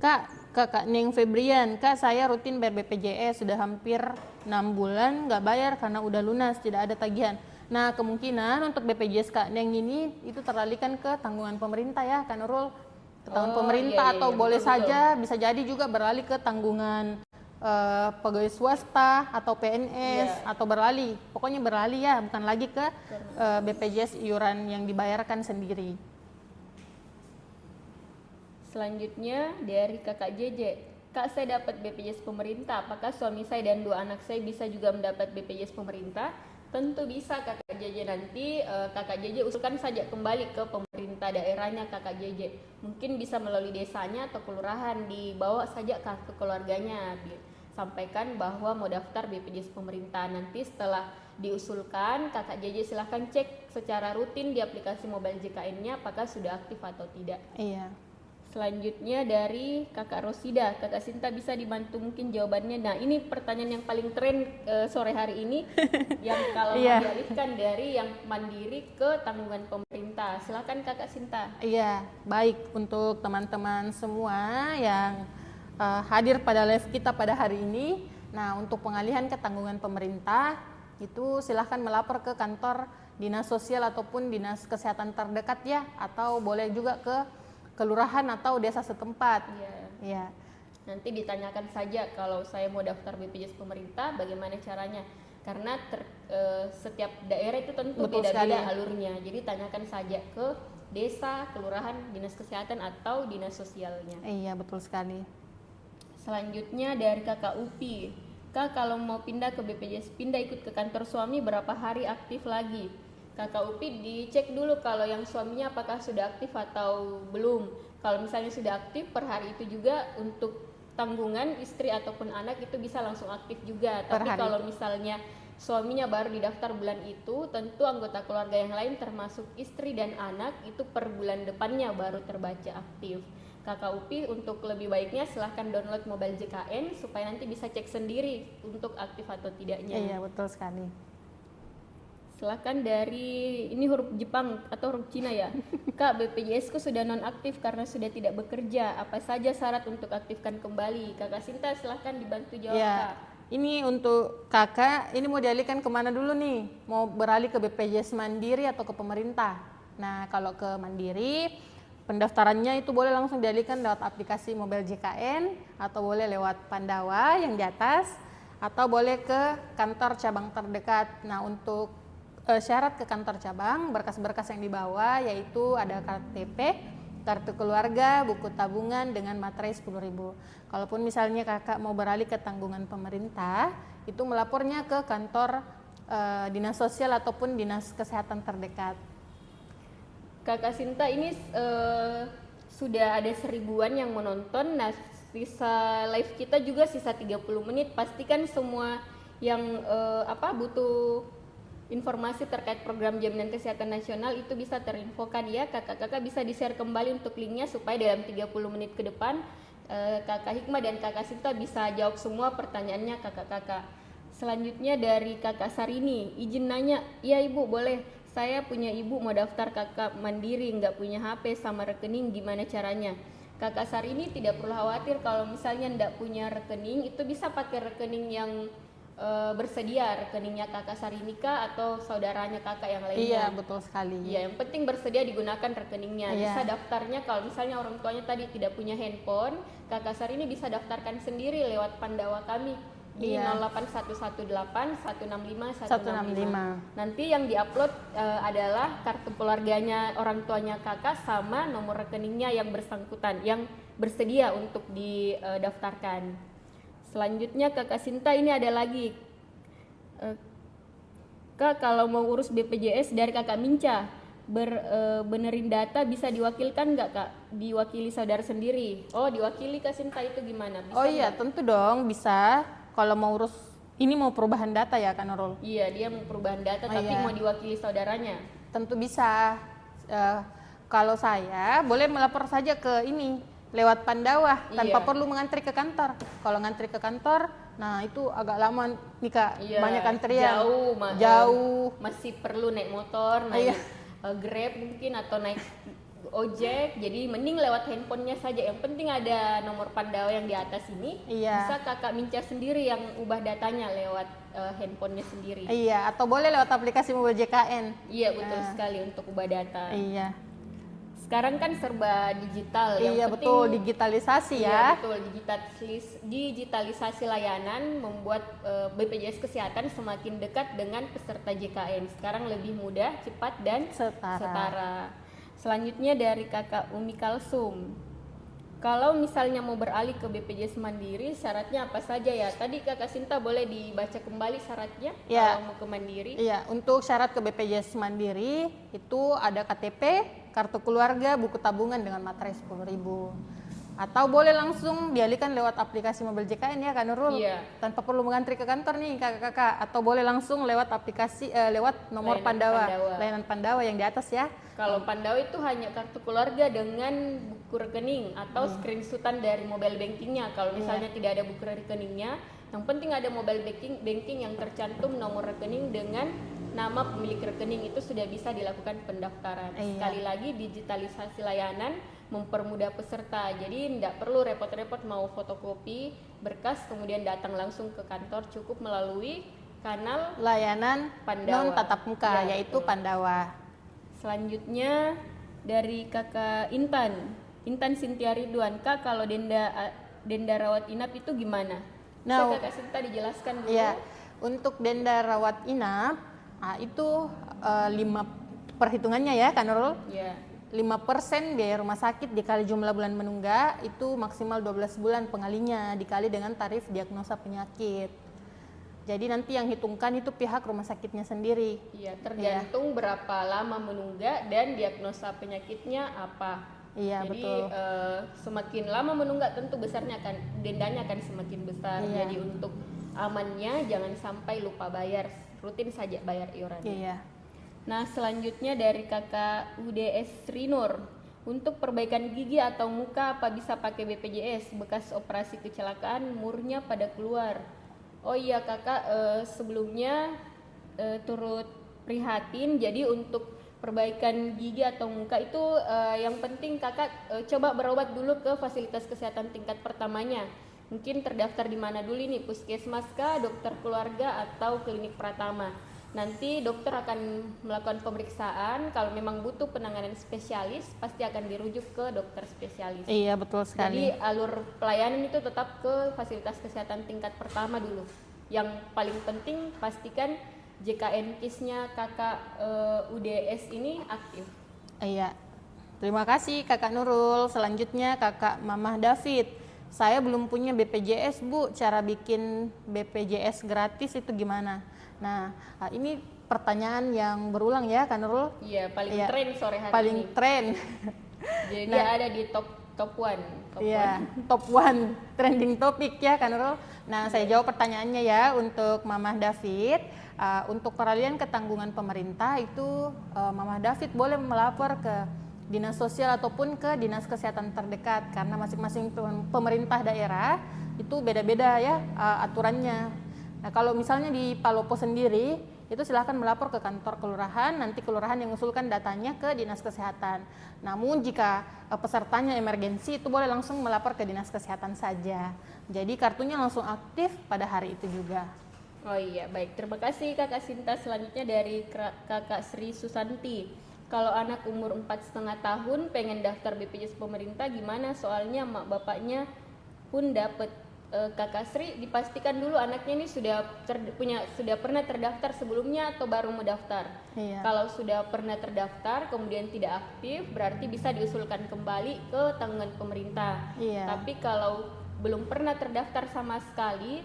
Kakak Neng Febrian, Kak saya rutin bayar BPJS sudah hampir 6 bulan nggak bayar karena udah lunas, tidak ada tagihan. Nah kemungkinan untuk BPJS Kak Neng ini itu teralihkan ke tanggungan pemerintah ya, Kak Nurul. Ke tanggungan pemerintah atau boleh saja bisa jadi juga beralih ke tanggungan pegawai swasta atau PNS atau beralih, pokoknya beralih ya, bukan lagi ke BPJS iuran yang dibayarkan sendiri. Selanjutnya dari kakak JJ. Kak, saya dapat BPJS pemerintah, apakah suami saya dan 2 anak saya bisa juga mendapat BPJS pemerintah? Tentu bisa kakak JJ, nanti kakak JJ usulkan saja kembali ke pemerintah daerahnya kakak JJ. Mungkin bisa melalui desanya atau kelurahan, dibawa saja kartu keluarganya, sampaikan bahwa mau daftar BPJS pemerintah. Nanti setelah diusulkan, kakak JJ silahkan cek secara rutin di aplikasi mobile JKN-nya apakah sudah aktif atau tidak. Iya. Selanjutnya dari kakak Rosida, kakak Sinta bisa dibantu mungkin jawabannya. Nah ini pertanyaan yang paling tren sore hari ini, yang kalau mau dialihkan dari yang mandiri ke tanggungan pemerintah. Silakan kakak Sinta. Iya, baik untuk teman-teman semua yang hadir pada live kita pada hari ini. Nah untuk pengalihan ke tanggungan pemerintah itu silahkan melapor ke kantor dinas sosial ataupun dinas kesehatan terdekat ya, atau boleh juga ke kelurahan atau desa setempat. Iya. Nanti ditanyakan saja kalau saya mau daftar BPJS pemerintah bagaimana caranya. Karena setiap daerah itu tentu beda-beda alurnya. Jadi tanyakan saja ke desa, kelurahan, dinas kesehatan atau dinas sosialnya. Iya, betul sekali. Selanjutnya dari kakak Upi. Kak, kalau mau pindah ke BPJS, pindah ikut ke kantor suami berapa hari aktif lagi? Kakak Upi dicek dulu kalau yang suaminya apakah sudah aktif atau belum. Kalau misalnya sudah aktif per hari itu juga untuk tanggungan istri ataupun anak itu bisa langsung aktif juga. Tapi kalau misalnya suaminya baru didaftar bulan itu, tentu anggota keluarga yang lain termasuk istri dan anak itu per bulan depannya baru terbaca aktif. Kakak Upi untuk lebih baiknya silahkan download mobile JKN supaya nanti bisa cek sendiri untuk aktif atau tidaknya. Iya, betul sekali. Silahkan dari ini huruf Jepang atau huruf Cina ya. Kak, BPJS ku sudah nonaktif karena sudah tidak bekerja. Apa saja syarat untuk aktifkan kembali? Kakak Sinta silahkan dibantu jawab ya, Kak. Ini untuk kakak, ini mau dialihkan kemana dulu nih? Mau beralih ke BPJS Mandiri atau ke pemerintah? Nah kalau ke Mandiri, pendaftarannya itu boleh langsung dialihkan lewat aplikasi mobile JKN atau boleh lewat Pandawa yang di atas, atau boleh ke kantor cabang terdekat. Nah untuk syarat ke kantor cabang, berkas-berkas yang dibawa yaitu ada KTP, kartu keluarga, buku tabungan dengan materai 10.000. Kalaupun misalnya kakak mau beralih ke tanggungan pemerintah, itu melapornya ke kantor dinas sosial ataupun dinas kesehatan terdekat. Kakak Sinta ini sudah ada 1000-an yang menonton. Nah sisa live kita juga sisa 30 menit. Pastikan semua yang butuh informasi terkait program jaminan kesehatan nasional itu bisa terinfokan ya. Kakak-kakak bisa di-share kembali untuk linknya supaya dalam 30 menit ke depan Kakak Hikmah dan Kakak Sinta bisa jawab semua pertanyaannya kakak-kakak. Selanjutnya dari Kakak Sarini, izin nanya. Iya Ibu, boleh. Saya punya ibu mau daftar kakak mandiri, nggak punya HP sama rekening, gimana caranya? Kakak Sarini tidak perlu khawatir kalau misalnya nggak punya rekening, itu bisa pakai rekening yang bersedia rekeningnya kakak Sarinika atau saudaranya kakak yang lainnya. Iya, betul sekali. Iya, yang penting bersedia digunakan rekeningnya. Iya. Bisa daftarnya kalau misalnya orang tuanya tadi tidak punya handphone, kakak Sari ini bisa daftarkan sendiri lewat Pandawa kami di Iya. 08118 165 165. Nanti yang diupload adalah kartu keluarganya orang tuanya kakak sama nomor rekeningnya yang bersangkutan yang bersedia untuk didaftarkan. Selanjutnya kakak Sinta ini ada lagi. Kak, kalau mau urus BPJS dari kakak Minca, benerin data bisa diwakilkan nggak kak? Diwakili saudara sendiri? Oh, diwakili Kak Sinta itu gimana? Bisa Oh iya, nggak? tentu dong bisa. Kalau mau urus, ini mau perubahan data ya Kak Nurul? Iya, dia mau perubahan data Oh, tapi iya. mau diwakili saudaranya. Tentu bisa. Kalau saya boleh melapor saja ke ini lewat Pandawa tanpa Iya. perlu mengantri ke kantor. Kalau ngantri ke kantor, nah itu agak lama nih Kak, Iya, banyak antrian. jauh, Jauh. masih perlu naik motor, Iya. naik Grab mungkin atau naik ojek. Jadi mending lewat handphonenya saja. Yang penting ada nomor Pandawa yang di atas ini. Iya. Bisa kakak Minca sendiri yang ubah datanya lewat handphonenya sendiri. Iya, atau boleh lewat aplikasi mobil JKN. Iya, betul sekali untuk ubah data. Iya. Sekarang kan serba digital. Iya, Yang betul, penting digitalisasi iya, ya. betul, digitalisasi layanan membuat BPJS Kesehatan semakin dekat dengan peserta JKN. Sekarang lebih mudah, cepat dan setara. Selanjutnya dari kakak Umi Kalsum. Kalau misalnya mau beralih ke BPJS Mandiri, syaratnya apa saja ya? Tadi kakak Sinta boleh dibaca kembali syaratnya Iya. kalau mau ke Mandiri. Iya, untuk syarat ke BPJS Mandiri itu ada KTP, kartu keluarga, buku tabungan dengan materai 10.000. Atau boleh langsung dialihkan lewat aplikasi mobil JKN ya Kak Nurul. Iya. Tanpa perlu mengantri ke kantor nih kakak-kakak. Atau boleh langsung lewat aplikasi lewat nomor Pandawa. Layanan Pandawa yang di atas ya. Kalau Pandawa itu hanya kartu keluarga dengan buku rekening atau screenshotan dari mobile bankingnya. Kalau misalnya tidak ada buku rekeningnya, yang penting ada mobile banking yang tercantum nomor rekening dengan nama pemilik rekening, itu sudah bisa dilakukan pendaftaran. Iya. Sekali lagi digitalisasi layanan mempermudah peserta. Jadi tidak perlu repot-repot mau fotokopi berkas kemudian datang langsung ke kantor, cukup melalui kanal Layanan Pandawa. non tatap muka Ya, yaitu betul. Pandawa. Selanjutnya dari kakak Intan Sintia Ridwan. Kak, kalau denda rawat inap itu gimana? Bisa Nah, kakak Sinta dijelaskan dulu? Iya, untuk denda rawat inap itu 5 perhitungannya ya Kak Nurul. Iya. 5% biaya rumah sakit dikali jumlah bulan menunggak itu maksimal 12 bulan pengalinya dikali dengan tarif diagnosa penyakit. Jadi nanti yang hitungkan itu pihak rumah sakitnya sendiri. Iya, tergantung berapa lama menunggak dan diagnosa penyakitnya apa. Iya, Jadi betul. semakin lama menunggak tentu dendanya akan semakin besar. Iya. Jadi untuk amannya jangan sampai lupa bayar, rutin saja bayar iurannya. Iya. Nah, selanjutnya dari kakak UDS Rinur. Untuk perbaikan gigi atau muka apa bisa pakai BPJS? Bekas operasi kecelakaan murnya pada keluar. Oh iya kakak, sebelumnya turut prihatin. Jadi untuk perbaikan gigi atau muka itu yang penting kakak coba berobat dulu ke fasilitas kesehatan tingkat pertamanya. Mungkin terdaftar di mana dulu nih, puskesmas kah, dokter keluarga atau klinik Pratama. Nanti dokter akan melakukan pemeriksaan. Kalau memang butuh penanganan spesialis, pasti akan dirujuk ke dokter spesialis. Iya, betul sekali. Jadi alur pelayanan itu tetap ke fasilitas kesehatan tingkat pertama dulu. Yang paling penting pastikan JKN KIS-nya kakak UDS ini aktif. Iya. Terima kasih Kakak Nurul. Selanjutnya Kakak Mamah David. Saya belum punya BPJS Bu, cara bikin BPJS gratis itu gimana? Nah, ini pertanyaan yang berulang ya Kak Nurul. Iya, paling Iya, tren sore hari paling ini. tren. Jadi Nah. ada di top one. Iya, top one trending topik ya Kak Nurul. Nah, saya jawab pertanyaannya ya untuk Mamah David. Untuk peralihan ketanggungan pemerintah itu Mamah David boleh melapor ke dinas sosial ataupun ke dinas kesehatan terdekat karena masing-masing pemerintah daerah itu beda-beda ya aturannya. Nah, kalau misalnya di Palopo sendiri itu silahkan melapor ke kantor kelurahan, nanti kelurahan yang mengusulkan datanya ke dinas kesehatan. Namun jika pesertanya emergensi itu boleh langsung melapor ke dinas kesehatan saja. Jadi kartunya langsung aktif pada hari itu juga. Oh iya, baik. Terima kasih Kakak Sinta. Selanjutnya dari Kakak Sri Susanti. Kalau anak umur 4,5 tahun pengen daftar BPJS pemerintah gimana? Soalnya mak bapaknya pun dapat. Kakak Sri, dipastikan dulu anaknya ini sudah pernah terdaftar sebelumnya atau baru mau daftar. Iya. Kalau sudah pernah terdaftar kemudian tidak aktif, berarti bisa diusulkan kembali ke tanggungan pemerintah. Iya. Tapi kalau belum pernah terdaftar sama sekali,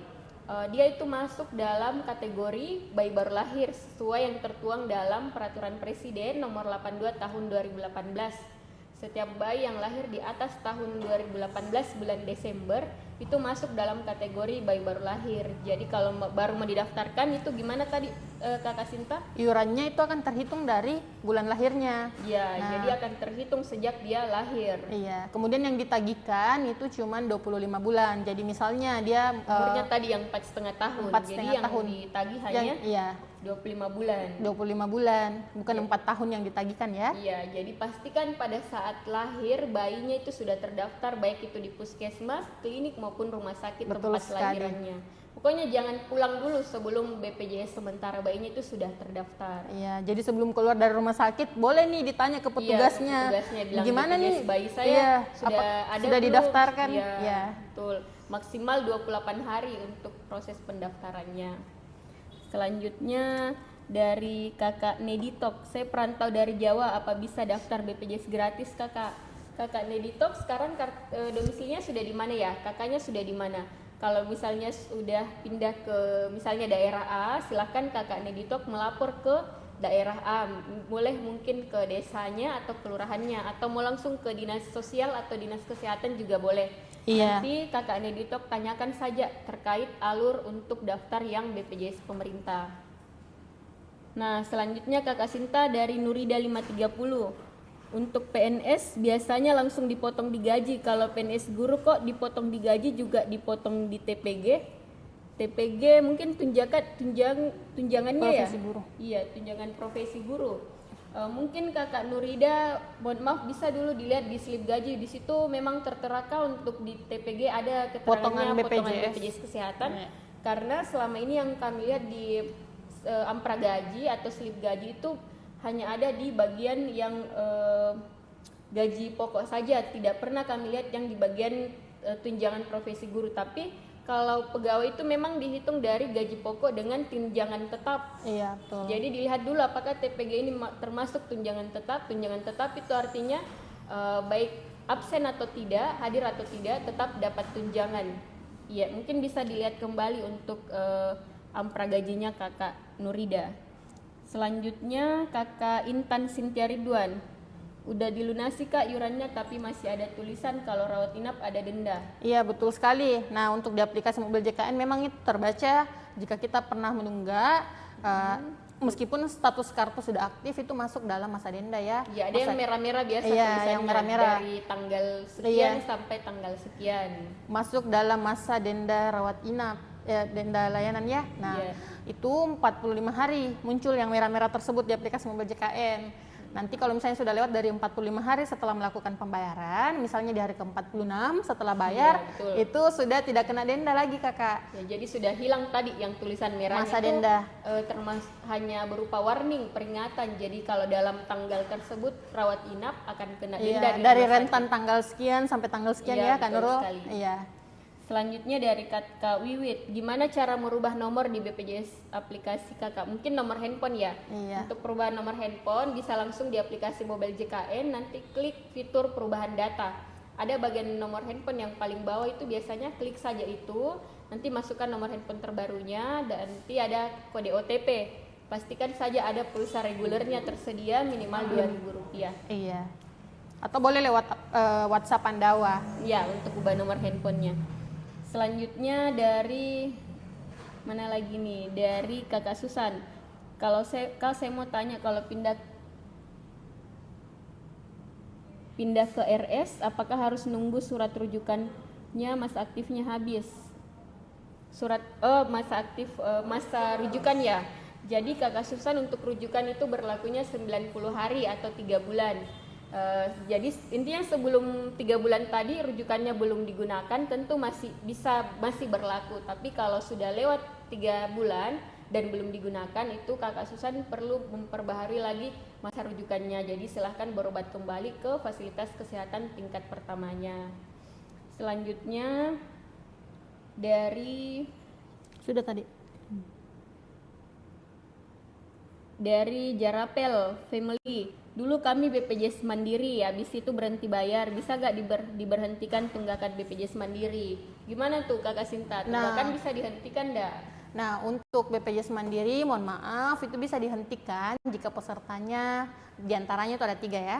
dia itu masuk dalam kategori bayi baru lahir sesuai yang tertuang dalam Peraturan Presiden Nomor 82 Tahun 2018. Setiap bayi yang lahir di atas tahun 2018 bulan Desember itu masuk dalam kategori bayi baru lahir. Jadi kalau baru mau didaftarkan itu gimana tadi Kakak Sinta? Iurannya itu akan terhitung dari bulan lahirnya. Ya, jadi akan terhitung sejak dia lahir. Iya. Kemudian yang ditagihkan itu cuma 25 bulan. Jadi misalnya dia umurnya tadi yang 4,5 tahun. 4,5 Jadi yang tahun. ditagih hanya iya. 25 bulan. 25 bulan, bukan 4 tahun yang ditagihkan ya. Iya, jadi pastikan pada saat lahir bayinya itu sudah terdaftar baik itu di puskesmas, klinik maupun rumah sakit. Betul tempat sekali. kelahirannya. Pokoknya jangan pulang dulu sebelum BPJS sementara bayinya itu sudah terdaftar. Iya, jadi sebelum keluar dari rumah sakit boleh nih ditanya ke petugasnya. Bilang gimana BPJS nih bayi saya sudah belum? didaftarkan? Iya, Ya. betul. Maksimal 28 hari untuk proses pendaftarannya. Selanjutnya dari Kakak Neditok, saya perantau dari Jawa, apa bisa daftar BPJS gratis Kakak? Kakak Neditok sekarang domisilinya sudah di mana ya? Kakaknya sudah di mana? Kalau misalnya sudah pindah ke misalnya daerah A, silahkan Kakak Neditok melapor ke daerah A, boleh mungkin ke desanya atau kelurahannya, atau mau langsung ke dinas sosial atau dinas kesehatan juga boleh. Iya. Nanti Kakak Neditok tanyakan saja terkait alur untuk daftar yang BPJS pemerintah. Nah, selanjutnya Kakak Sinta dari Nurida 530. Untuk PNS biasanya langsung dipotong di gaji. Kalau PNS guru kok dipotong di gaji juga dipotong di TPG? TPG mungkin tunjangannya Profesi ya? guru. Iya, tunjangan profesi guru. Mungkin Kakak Nurida, mohon maaf bisa dulu dilihat di slip gaji. Di situ memang tertera untuk di TPG ada keterangannya potongan BPJS kesehatan. Karena selama ini yang kami lihat di ampra gaji atau slip gaji itu hanya ada di bagian yang gaji pokok saja, tidak pernah kami lihat yang di bagian tunjangan profesi guru. Tapi kalau pegawai itu memang dihitung dari gaji pokok dengan tunjangan tetap. Iya, betul. Jadi dilihat dulu apakah TPG ini termasuk tunjangan tetap. Tunjangan tetap itu artinya baik absen atau tidak, hadir atau tidak, tetap dapat tunjangan. Iya, mungkin bisa dilihat kembali untuk ampra gajinya Kakak Nurida. Selanjutnya Kakak Intan Sintia Ridwan. Udah dilunasi Kak iurannya tapi masih ada tulisan kalau rawat inap ada denda. Iya, betul sekali. Nah, untuk di aplikasi mobil JKN memang itu terbaca jika kita pernah menunggak meskipun status kartu sudah aktif itu masuk dalam masa denda ya. Iya, ada yang merah-merah biasa tulisannya yang merah-merah dari tanggal sekian sampai tanggal sekian. Masuk dalam masa denda rawat inap, denda layanan ya. Nah, itu 45 hari muncul yang merah-merah tersebut di aplikasi mobil JKN. Nanti kalau misalnya sudah lewat dari 45 hari setelah melakukan pembayaran, misalnya di hari ke-46 setelah bayar, itu sudah tidak kena denda lagi Kakak. Ya, jadi sudah hilang tadi yang tulisan merahnya masa denda. Termasuk hanya berupa warning, peringatan. Jadi kalau dalam tanggal tersebut rawat inap akan kena denda. Dari rentan tanggal sekian sampai tanggal sekian ya Kak Nurul. Iya. Selanjutnya dari Kak Wiwit, gimana cara merubah nomor di BPJS aplikasi Kakak? Mungkin nomor handphone ya? Iya. Untuk perubahan nomor handphone bisa langsung di aplikasi mobile JKN, nanti klik fitur perubahan data. Ada bagian nomor handphone yang paling bawah itu biasanya klik saja itu, nanti masukkan nomor handphone terbarunya dan nanti ada kode OTP. Pastikan saja ada pulsa regulernya tersedia minimal Rp2.000. Iya. Atau boleh lewat WhatsApp Pandawa. Ya, untuk ubah nomor handphonenya. Selanjutnya dari mana lagi nih? Dari Kakak Susan. Kalau saya mau tanya, kalau pindah ke RS, apakah harus nunggu surat rujukannya masa aktifnya habis? Masa rujukan ya. Jadi Kakak Susan untuk rujukan itu berlakunya 90 hari atau 3 bulan. Jadi intinya sebelum 3 bulan tadi rujukannya belum digunakan tentu masih berlaku. Tapi kalau sudah lewat 3 bulan dan belum digunakan itu Kakak Susan perlu memperbaharui lagi masa rujukannya. Jadi silahkan berobat kembali ke fasilitas kesehatan tingkat pertamanya. Selanjutnya dari Sudah tadi. Dari Jarapel Family. Dulu kami BPJS Mandiri, habis itu berhenti bayar. Bisa gak diberhentikan tunggakan BPJS Mandiri? Gimana tuh Kakak Sinta? Tunggakan bisa dihentikan enggak? Nah, untuk BPJS Mandiri, mohon maaf, itu bisa dihentikan jika pesertanya, diantaranya itu ada 3 ya.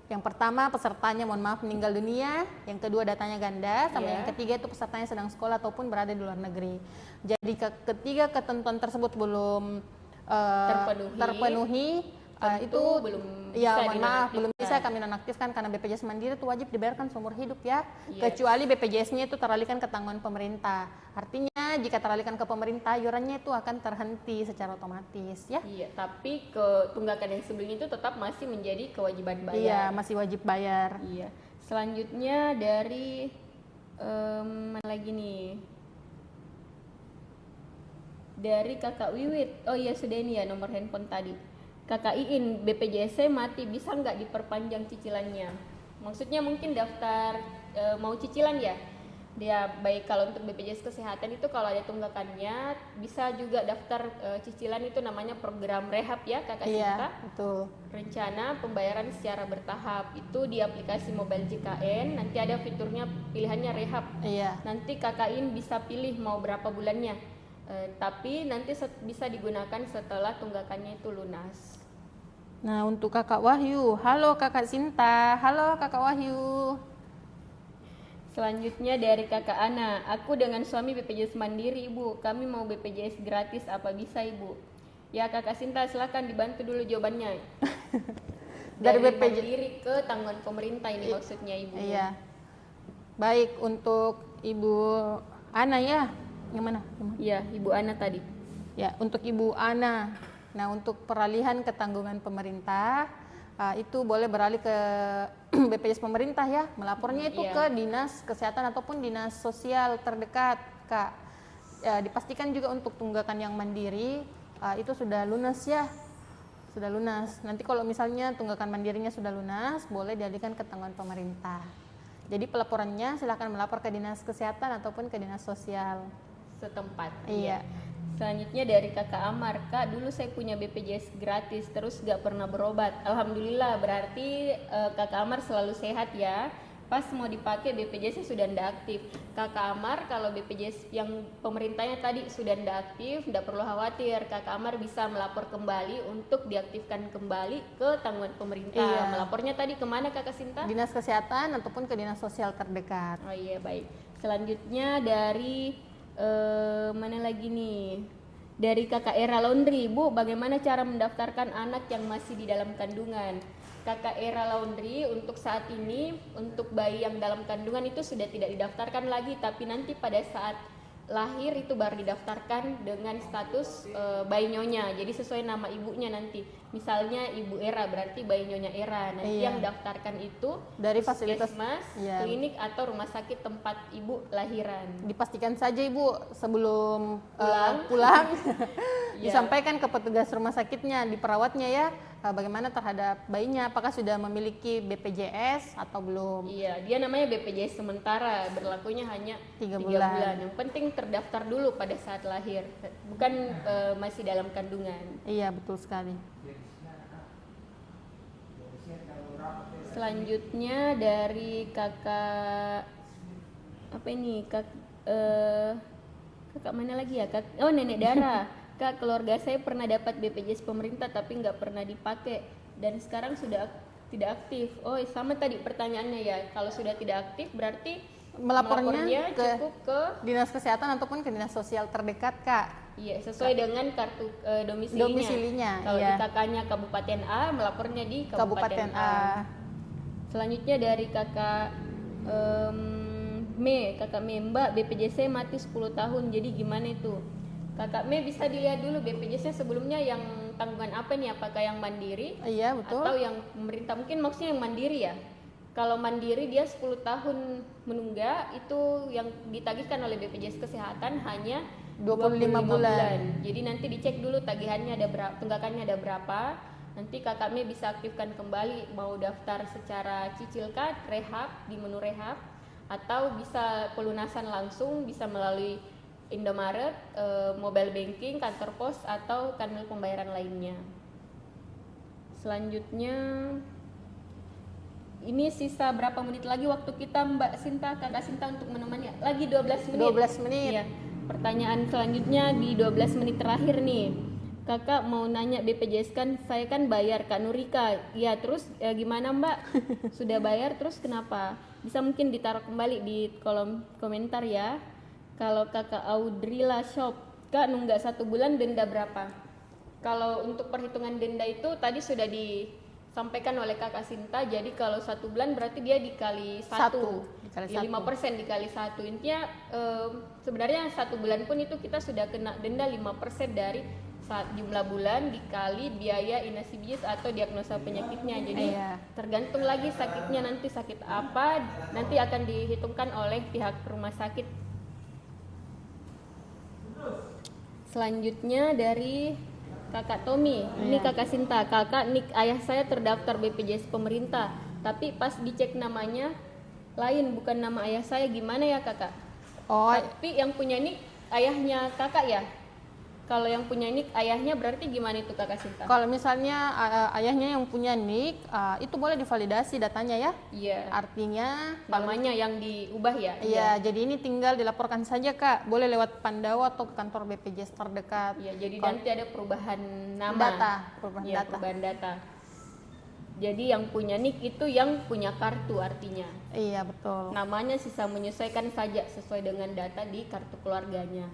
Yang pertama, pesertanya mohon maaf meninggal dunia. Yang kedua, datanya ganda. Sama yang ketiga itu pesertanya sedang sekolah ataupun berada di luar negeri. Jadi ketiga ketentuan tersebut belum terpenuhi, itu belum ya bisa mohon maaf belum bisa dinonaktifkan. kami nonaktifkan karena BPJS Mandiri itu wajib dibayarkan seumur hidup ya. Yes. Kecuali BPJS-nya itu teralihkan ke tanggungan pemerintah. Artinya jika teralihkan ke pemerintah, iurannya itu akan terhenti secara otomatis ya. Iya, tapi ke tunggakan yang sebelumnya itu tetap masih menjadi kewajiban bayar. Iya, masih wajib bayar. Iya. Selanjutnya dari mana lagi nih? Dari Kakak Wiwit. Oh iya, sudah ini ya nomor handphone tadi. Kakak Iin, BPJS mati, bisa nggak diperpanjang cicilannya? Maksudnya mungkin daftar mau cicilan ya? Dia baik kalau untuk BPJS Kesehatan itu kalau ada tunggakannya bisa juga daftar cicilan, itu namanya program rehab ya Kakak Sinta. Iya, betul. Rencana pembayaran secara bertahap itu di aplikasi mobile JKN, nanti ada fiturnya pilihannya rehab. Iya. Nanti Kakak Iin bisa pilih mau berapa bulannya. Tapi nanti bisa digunakan setelah tunggakannya itu lunas. Nah, untuk Kakak Wahyu, halo Kakak Sinta, halo Kakak Wahyu. Selanjutnya dari Kakak Ana, aku dengan suami BPJS Mandiri Ibu, kami mau BPJS gratis, apa bisa Ibu? Ya Kakak Sinta, silakan dibantu dulu jawabannya. Dari BPJS Mandiri ke tanggungan pemerintah ini maksudnya Ibu. Iya. Baik, untuk Ibu Ana ya. Yang mana? Iya, Ibu Ana tadi. Ya, untuk Ibu Ana. Nah, untuk peralihan ke tanggungan pemerintah, itu boleh beralih ke BPJS pemerintah ya. Melapornya itu ke Dinas Kesehatan ataupun Dinas Sosial terdekat, Kak. Ya, dipastikan juga untuk tunggakan yang mandiri, itu sudah lunas ya. Sudah lunas. Nanti kalau misalnya tunggakan mandirinya sudah lunas, boleh dialihkan ke tanggungan pemerintah. Jadi pelaporannya silakan melapor ke Dinas Kesehatan ataupun ke Dinas Sosial setempat. Iya. Selanjutnya dari Kakak Amar, Kak dulu saya punya BPJS gratis terus gak pernah berobat. Alhamdulillah, berarti Kakak Amar selalu sehat ya. Pas mau dipakai BPJS-nya sudah tidak aktif. Kakak Amar kalau BPJS yang pemerintahnya tadi sudah tidak aktif, tidak perlu khawatir. Kakak Amar bisa melapor kembali untuk diaktifkan kembali ke tanggungan pemerintah. Iya. Melapornya tadi kemana Kakak Sinta? Dinas Kesehatan ataupun ke Dinas Sosial terdekat. Oh iya, baik. Selanjutnya dari mana lagi nih? Dari Kakak Era Laundry, Bu, bagaimana cara mendaftarkan anak yang masih di dalam kandungan? Kakak Era Laundry, untuk saat ini untuk bayi yang dalam kandungan itu sudah tidak didaftarkan lagi, tapi nanti pada saat lahir itu baru didaftarkan dengan status bayi nyonya. Jadi sesuai nama ibunya nanti. Misalnya Ibu Era, berarti bayi nyonya Era. Nanti yang daftarkan itu dari fasilitas puskesmas, klinik atau rumah sakit tempat ibu lahiran. Dipastikan saja Ibu sebelum pulang. disampaikan ke petugas rumah sakitnya, di perawatnya ya, bagaimana terhadap bayinya, apakah sudah memiliki BPJS atau belum. Iya, dia namanya BPJS sementara, berlakunya hanya 3 bulan. Yang penting terdaftar dulu pada saat lahir, bukan masih dalam kandungan. Iya, betul sekali. Selanjutnya dari kakak apa ini, kakak mana lagi ya, oh Nenek Dara. Kak, keluarga saya pernah dapat BPJS pemerintah tapi nggak pernah dipakai dan sekarang sudah tidak aktif. Oh sama tadi pertanyaannya ya, kalau sudah tidak aktif berarti melapornya cukup ke Dinas Kesehatan ataupun ke Dinas Sosial terdekat, Kak. Iya, sesuai dengan kartu domisilinya. Kalau di kakaknya Kabupaten A, melapornya di Kabupaten A. Selanjutnya dari kakak kakak Me, Mbak BPJS mati 10 tahun, jadi gimana itu? Kakak Me bisa dilihat dulu BPJS-nya sebelumnya yang tanggungan apa nih? Apakah yang mandiri Iya, betul. atau yang pemerintah? Mungkin maksudnya yang mandiri ya. Kalau mandiri dia 10 tahun menunggak, itu yang ditagihkan oleh BPJS Kesehatan hanya 25 bulan. Jadi nanti dicek dulu tagihannya ada berapa, tunggakannya ada berapa. Nanti kakaknya bisa aktifkan kembali, mau daftar secara cicil kah, rehab, di menu rehab, atau bisa pelunasan langsung, bisa melalui Indomaret, mobile banking, kantor pos, atau kanal pembayaran lainnya. Selanjutnya, ini sisa berapa menit lagi waktu kita Mbak Sinta, Kakak Sinta untuk menemani? Lagi 12 menit. 12 menit. Iya. Pertanyaan selanjutnya di 12 menit terakhir nih. Kakak mau nanya BPJS kan, saya kan bayar Kak Nurika. Ya terus gimana Mbak? Sudah bayar terus kenapa? Bisa mungkin ditaruh kembali di kolom komentar ya. Kalau Kakak Audrila Shop, Kak nunggak 1 bulan denda berapa? Kalau untuk perhitungan denda itu tadi sudah disampaikan oleh Kakak Sinta. Jadi kalau 1 bulan berarti dia dikali 1. Ya, 5% dikali 1. Intinya sebenarnya 1 bulan pun itu kita sudah kena denda 5% dari jumlah bulan dikali biaya inasibiyes atau diagnosa penyakitnya. Jadi tergantung lagi sakitnya nanti sakit apa, nanti akan dihitungkan oleh pihak rumah sakit. Selanjutnya dari Kakak Tommy, ini Kakak Sinta. Kakak nik ayah saya terdaftar BPJS pemerintah, tapi pas dicek namanya lain, bukan nama ayah saya, gimana ya Kakak? Oh, Tapi yang punya nik ayahnya Kakak ya? Kalau yang punya nik ayahnya berarti gimana itu Kakak Sinta? kalau misalnya ayahnya yang punya nik, itu boleh divalidasi datanya ya. Iya. Artinya Namanya yang diubah ya? iya, jadi ini tinggal dilaporkan saja Kak. Boleh lewat Pandawa atau ke kantor BPJS terdekat. Iya, jadi nanti ada perubahan nama. Data, perubahan Iya, data. perubahan data. Jadi yang punya nik itu yang punya kartu artinya. Iya, betul. Namanya sisa menyesuaikan saja sesuai dengan data di kartu keluarganya.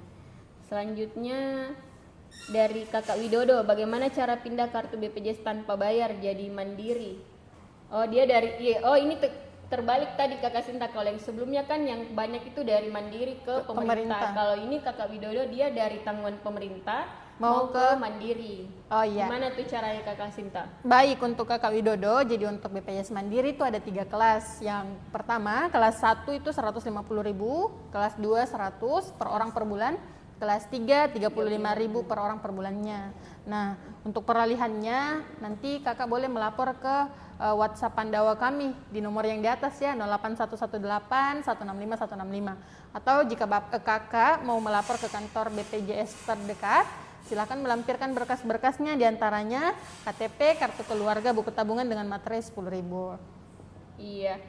Selanjutnya dari Kakak Widodo, bagaimana cara pindah kartu BPJS tanpa bayar jadi mandiri? Oh, dia dari ini terbalik tadi Kakak Sinta. Kalau yang sebelumnya kan yang banyak itu dari mandiri ke pemerintah. Kalau ini Kakak Widodo dia dari tanggungan pemerintah mau ke mandiri. Oh iya. Gimana tuh caranya Kakak Sinta? Baik, untuk Kakak Widodo, jadi untuk BPJS Mandiri itu ada 3 kelas. Yang pertama, kelas 1 itu 150.000, kelas 2 100 per orang per bulan, kelas 3 35.000 per orang per bulannya. Nah, untuk peralihannya nanti Kakak boleh melapor ke WhatsApp Pandawa kami di nomor yang di atas ya, 08118 165 165. Atau jika Kakak mau melapor ke kantor BPJS terdekat, silakan melampirkan berkas-berkasnya, diantaranya KTP, kartu keluarga, buku tabungan dengan materai 10.000. Iya,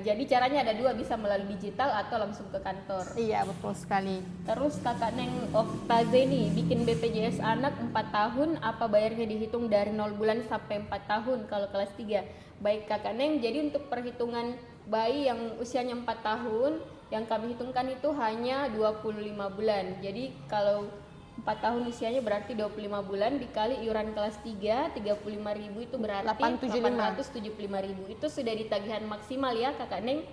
jadi caranya ada 2, bisa melalui digital atau langsung ke kantor. Iya, betul sekali. Terus Kakak Neng Oktaze nih, bikin BPJS anak 4 tahun, apa bayarnya dihitung dari 0 bulan sampai 4 tahun kalau kelas 3? Baik Kakak Neng, jadi untuk perhitungan bayi yang usianya 4 tahun, yang kami hitungkan itu hanya 25 bulan. Jadi kalau 4 tahun usianya berarti 25 bulan dikali iuran kelas 3 35.000 itu berarti 875.000. Itu sudah di tagihan maksimal ya Kakak Neng.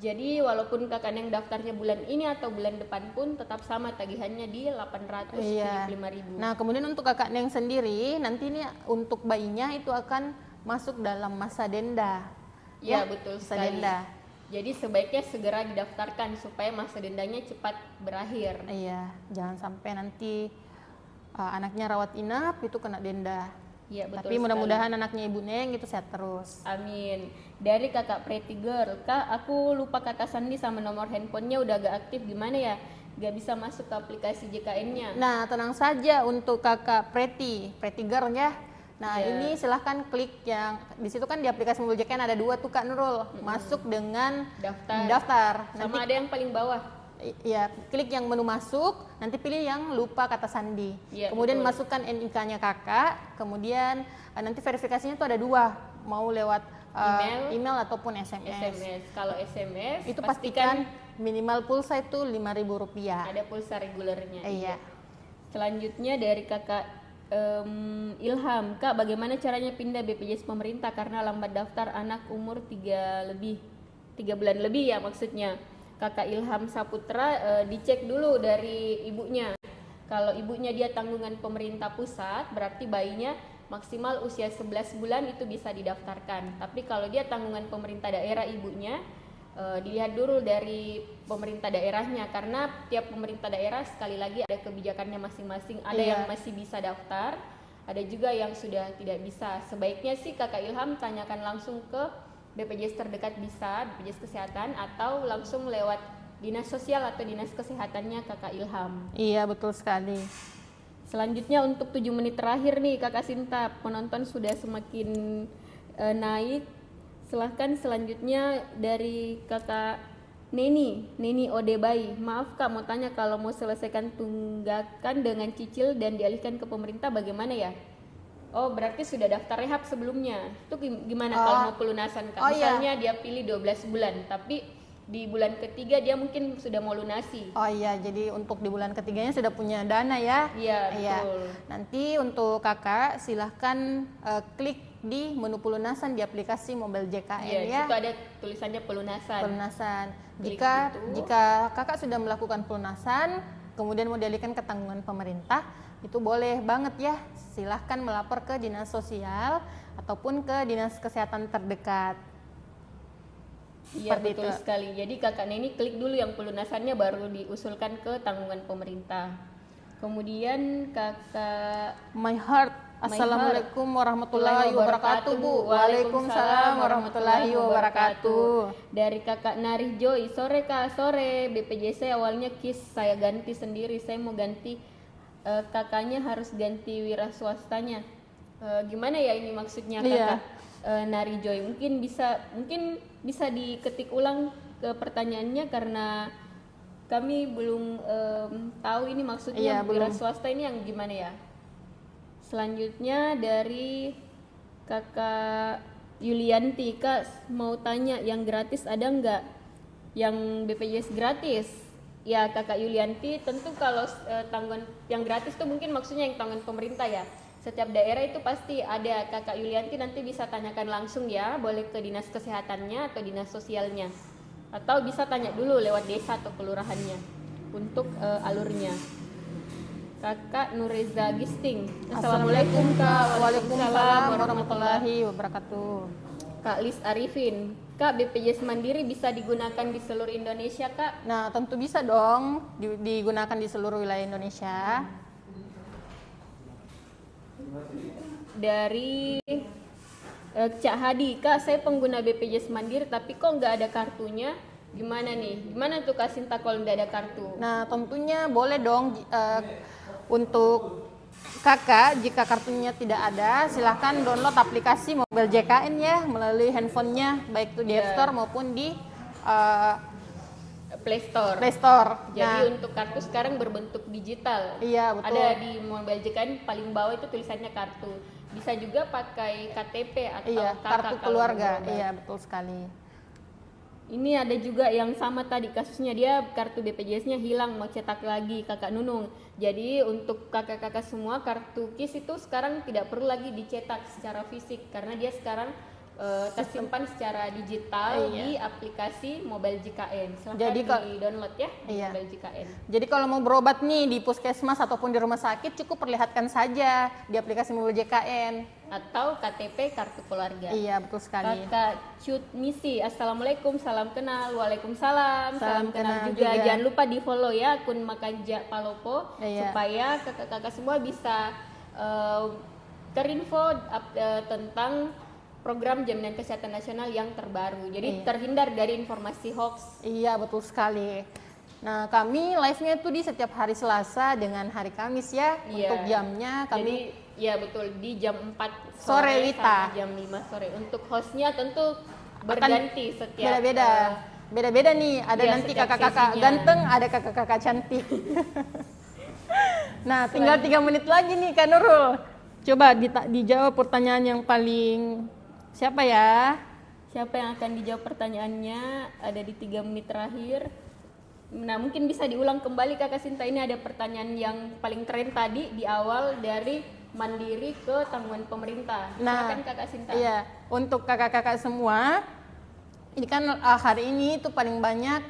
Jadi walaupun Kakak Neng daftarnya bulan ini atau bulan depan pun tetap sama tagihannya di 875.000. Nah, kemudian untuk Kakak Neng sendiri nanti ini untuk bayinya itu akan masuk dalam masa denda. Ya, betul sekali. Denda. Jadi sebaiknya segera didaftarkan supaya masa dendanya cepat berakhir. Iya, jangan sampai nanti anaknya rawat inap itu kena denda. Iya, betul. Tapi mudah-mudahan anaknya Ibu Neng itu sehat terus. Amin. Dari Kakak Pretty Girl, Kak, aku lupa kata sandi sama nomor handphonenya udah gak aktif, gimana ya? Gak bisa masuk ke aplikasi JKN-nya. Nah, tenang saja untuk Kakak Pretty Girl ya. Nah, ini silahkan klik yang di situ kan di aplikasi mobil JKN ada 2 tuh Kak Nurul. Masuk dengan daftar. Sama Nanti ada yang paling bawah. Iya, klik yang menu masuk, nanti pilih yang lupa kata sandi. Ya, kemudian betul. masukkan NIK-nya Kakak, kemudian nanti verifikasinya itu ada 2, mau lewat email ataupun SMS. Kalau SMS itu pastikan minimal pulsa itu Rp5.000. Ada pulsa regulernya. Iya. Selanjutnya dari Kakak Ilham, Kak, bagaimana caranya pindah BPJS pemerintah karena lambat daftar anak umur 3 bulan lebih ya maksudnya. Kakak Ilham Saputra dicek dulu dari ibunya. Kalau ibunya dia tanggungan pemerintah pusat, berarti bayinya maksimal usia 11 bulan itu bisa didaftarkan. Tapi kalau dia tanggungan pemerintah daerah ibunya, dilihat dulu dari pemerintah daerahnya, karena tiap pemerintah daerah sekali lagi ada kebijakannya masing-masing. Ada yang masih bisa daftar, ada juga yang sudah tidak bisa. Sebaiknya sih Kakak Ilham tanyakan langsung ke BPJS terdekat, bisa BPJS Kesehatan, atau langsung lewat dinas sosial atau dinas kesehatannya Kakak Ilham. Iya, betul sekali. Selanjutnya untuk 7 menit terakhir nih Kakak Sinta, penonton sudah semakin naik. Silahkan selanjutnya dari Kakak Neni Odebai. Maaf Kak, mau tanya, kalau mau selesaikan tunggakan dengan cicil dan dialihkan ke pemerintah bagaimana ya? Oh, berarti sudah daftar rehab sebelumnya. Itu gimana kalau mau pelunasan Kak? Misalnya dia pilih 12 bulan, tapi di bulan ketiga dia mungkin sudah mau lunasi. Oh iya, jadi untuk di bulan ketiganya sudah punya dana ya? Iya, betul. Nanti untuk kakak silahkan klik di menu pelunasan di aplikasi Mobile JKN ya. Itu ada tulisannya pelunasan. Pelunasan. Klik Jika kakak sudah melakukan pelunasan, kemudian mau dialihkan ke tanggungan pemerintah, itu boleh banget ya. Silahkan melapor ke dinas sosial ataupun ke dinas kesehatan terdekat. Iya, betul sekali. Jadi Kakak Neni klik dulu yang pelunasannya, baru diusulkan ke tanggungan pemerintah. Kemudian Kakak My Heart, Assalamualaikum warahmatullahi wabarakatuh Bu. Waalaikumsalam warahmatullahi wabarakatuh. Dari Kakak Narih Joy, sore Kak, sore. BPJS saya awalnya KIS, saya ganti sendiri. Saya mau ganti, kakaknya harus ganti wira swastanya. Gimana ya ini maksudnya Kakak? Nari Joy, mungkin bisa diketik ulang ke pertanyaannya, karena kami belum tahu ini maksudnya wira swasta ini yang gimana ya. Selanjutnya dari Kakak Yulianti, Kak mau tanya yang gratis ada nggak? Yang BPJS gratis? Ya Kakak Yulianti, tentu kalau tanggungan yang gratis itu mungkin maksudnya yang tanggungan pemerintah ya. Setiap daerah itu pasti ada. Kakak Yulianti nanti bisa tanyakan langsung ya, boleh ke dinas kesehatannya atau dinas sosialnya, atau bisa tanya dulu lewat desa atau kelurahannya untuk alurnya. Kakak Nureza Gisting, Assalamualaikum Kak. Waalaikumsalam warahmatullahi wabarakatuh. Kak Lis Arifin, Kak BPJS Mandiri bisa digunakan di seluruh Indonesia Kak? Nah tentu bisa dong digunakan di seluruh wilayah Indonesia. Dari Cak Hadi, Kak saya pengguna BPJS Mandiri tapi kok nggak ada kartunya, gimana nih? Gimana tuh Kak Sinta kalau nggak ada kartu? Nah tentunya boleh dong untuk kakak, jika kartunya tidak ada silahkan download aplikasi Mobile JKN ya melalui handphonenya, baik itu di App Store maupun di Play Store. Jadi untuk kartu sekarang berbentuk digital. Iya betul. Ada di Mobile JKN paling bawah itu tulisannya kartu. Bisa juga pakai KTP atau kartu keluarga. Iya betul sekali. Ini ada juga yang sama tadi kasusnya, dia kartu BPJS-nya hilang, mau cetak lagi Kakak Nunung. Jadi untuk kakak-kakak semua, kartu KIS itu sekarang tidak perlu lagi dicetak secara fisik karena dia sekarang tersimpan secara digital di aplikasi Mobile JKN. Silahkan di-download ya Mobile JKN. Jadi kalau mau berobat nih di puskesmas ataupun di rumah sakit, cukup perlihatkan saja di aplikasi Mobile JKN atau KTP kartu keluarga. Iya betul sekali. Kakak Cut Misi, Assalamualaikum, salam kenal. Waalaikumsalam, salam kenal juga. Jangan lupa di follow ya akun Makanja Palopo supaya kakak-kakak semua bisa terinfo tentang program jaminan kesehatan nasional yang terbaru. Jadi terhindar dari informasi hoax. Iya betul sekali. Nah kami live-nya itu di setiap hari Selasa dengan hari Kamis ya. Untuk jamnya kami betul di jam 4 sore sama jam 5 sore. Untuk hostnya tentu berganti setiap beda-beda nih. Ada nanti kakak-kakak ganteng, ada kakak-kakak cantik. Nah tinggal 3 menit lagi nih Kak Nurul. Coba dijawab pertanyaan yang paling siapa ya? Siapa yang akan dijawab pertanyaannya? Ada di 3 menit terakhir. Nah mungkin bisa diulang kembali Kakak Sinta, ini ada pertanyaan yang paling keren tadi di awal dari mandiri ke tanggungan pemerintah. Nah, silakan Kakak Sinta. Iya, untuk kakak-kakak semua, ini kan hari ini itu paling banyak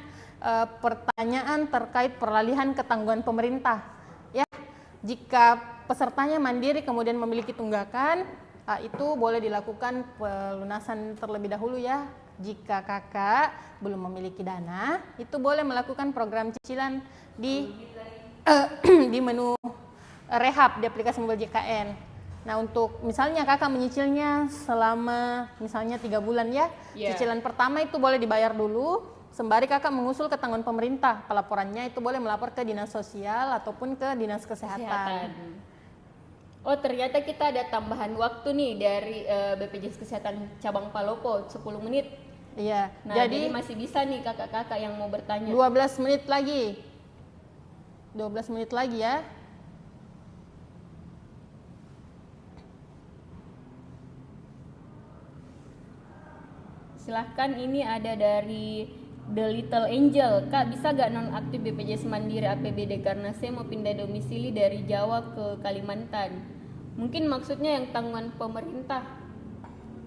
pertanyaan terkait peralihan ke tanggungan pemerintah. Ya, Jika pesertanya mandiri kemudian memiliki tunggakan, itu boleh dilakukan pelunasan terlebih dahulu ya. Jika kakak belum memiliki dana, itu boleh melakukan program cicilan di di menu rehab di aplikasi mobile JKN. Nah, untuk misalnya kakak menyicilnya selama misalnya 3 bulan ya, cicilan pertama itu boleh dibayar dulu, sembari kakak mengusul ke tanggungan pemerintah. Pelaporannya itu boleh melapor ke dinas sosial ataupun ke dinas kesehatan. Oh, ternyata kita ada tambahan waktu nih dari BPJS Kesehatan Cabang Palopo 10 menit. Iya. Nah, jadi masih bisa nih kakak-kakak yang mau bertanya. 12 menit lagi. 12 menit lagi ya. Silahkan, ini ada dari The Little Angel. Kak, bisa gak nonaktif BPJS Mandiri APBD karena saya mau pindah domisili dari Jawa ke Kalimantan. Mungkin maksudnya yang tanggungan pemerintah.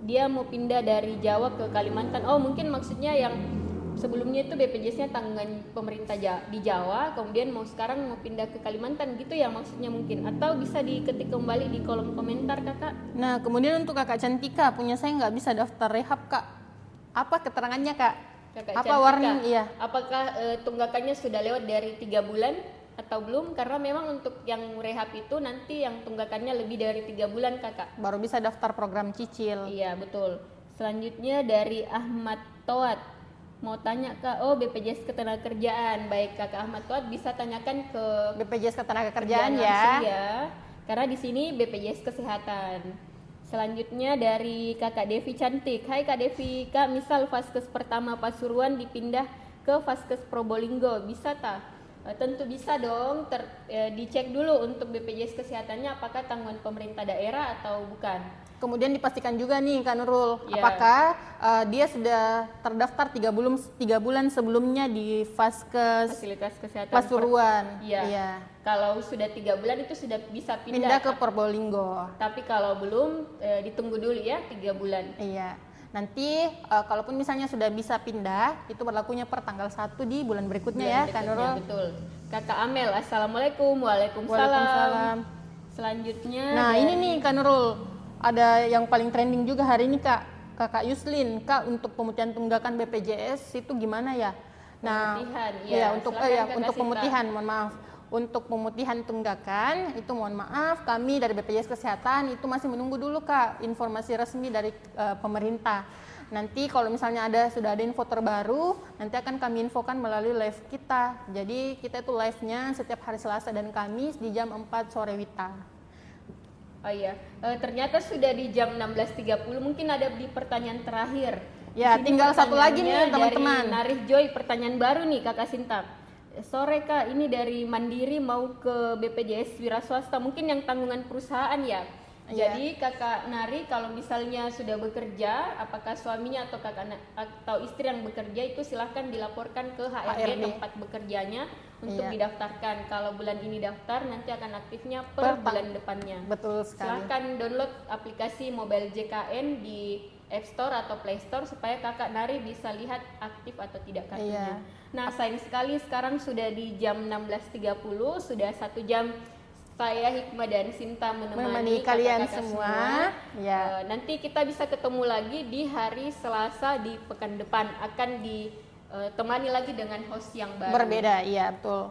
Dia mau pindah dari Jawa ke Kalimantan. Oh, mungkin maksudnya yang sebelumnya itu BPJS-nya tanggungan pemerintah di Jawa, kemudian sekarang mau pindah ke Kalimantan gitu ya maksudnya mungkin. Atau bisa diketik kembali di kolom komentar kakak. Nah, kemudian untuk kakak Cantika, punya saya nggak bisa daftar rehab kak. Apa keterangannya kak? Kakak apa Cantika, warning? Iya. Apakah tunggakannya sudah lewat dari 3 bulan atau belum? Karena memang untuk yang rehab itu nanti yang tunggakannya lebih dari 3 bulan kakak. Baru bisa daftar program cicil. Iya betul. Selanjutnya dari Ahmad Toat. Mau tanya kak, oh BPJS Ketenagakerjaan. Baik kakak Ahmad Toat bisa tanyakan ke BPJS Ketenagakerjaan ya. Karena di sini BPJS Kesehatan. Selanjutnya dari kakak Devi Cantik. Hai kak Devi, kak misal Vaskes pertama Pasuruan dipindah ke Vaskes Probolinggo, bisa tak? Tentu bisa dong, dicek dulu untuk BPJS Kesehatannya apakah tanggungan pemerintah daerah atau bukan. Kemudian dipastikan juga nih Kak Nurul, apakah dia sudah terdaftar 3 bulan sebelumnya di Vaskes Fasilitas Kesehatan Pasuruan. Iya. Kalau sudah 3 bulan itu sudah bisa pindah ke Probolinggo. Tapi kalau belum ditunggu dulu ya 3 bulan. Iya. Nanti kalaupun misalnya sudah bisa pindah, itu berlakunya per tanggal 1 di bulan berikutnya ya Kak Nurul. Betul. Kakak Amel, Assalamualaikum. Waalaikumsalam. Selanjutnya ini nih Kak Nurul, ada yang paling trending juga hari ini Kak, Kakak Yuslin. Kak, untuk pemutihan tunggakan BPJS itu gimana ya? Nah, untuk pemutihan, mohon maaf. Untuk pemutihan tunggakan itu mohon maaf, kami dari BPJS Kesehatan itu masih menunggu dulu Kak informasi resmi dari pemerintah. Nanti kalau misalnya sudah ada info terbaru, nanti akan kami infokan melalui live kita. Jadi kita itu live-nya setiap hari Selasa dan Kamis di jam 4 sore Wita. Oh iya, ternyata sudah di jam 16.30, mungkin ada di pertanyaan terakhir. Ya, tinggal satu lagi nih teman-teman. Dari Narih Joy, pertanyaan baru nih Kakak Sinta. Sore Kak, ini dari Mandiri mau ke BPJS Wira Swasta, mungkin yang tanggungan perusahaan ya. Jadi Kakak Nari kalau misalnya sudah bekerja, apakah suaminya atau istri yang bekerja itu silahkan dilaporkan ke HRD tempat bekerjanya untuk didaftarkan. Kalau bulan ini daftar, nanti akan aktifnya per bulan depannya. Betul sekali. Silahkan download aplikasi mobile JKN di App Store atau Play Store supaya Kakak Nari bisa lihat aktif atau tidak kartunya. Nah, sayang sekali sekarang sudah di jam 16.30, sudah 1 jam saya Hikmah dan Sinta menemani kalian kakak-kakak semua. Ya. Nanti kita bisa ketemu lagi di hari Selasa di pekan depan, akan ditemani lagi dengan host yang baru. Berbeda, iya betul.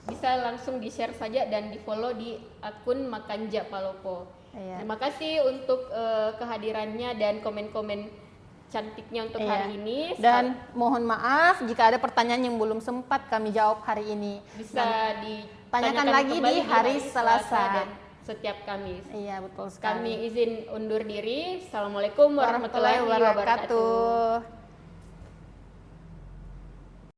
Bisa langsung di-share saja dan di-follow di akun Makanja Palopo. Iya. Terima kasih untuk kehadirannya dan komen-komen cantiknya untuk hari ini. Dan mohon maaf jika ada pertanyaan yang belum sempat kami jawab hari ini. Bisa ditanyakan lagi di hari Selasa dan setiap Kamis. Iya, betul sekali. Kami izin undur diri. Assalamualaikum warahmatullahi wabarakatuh.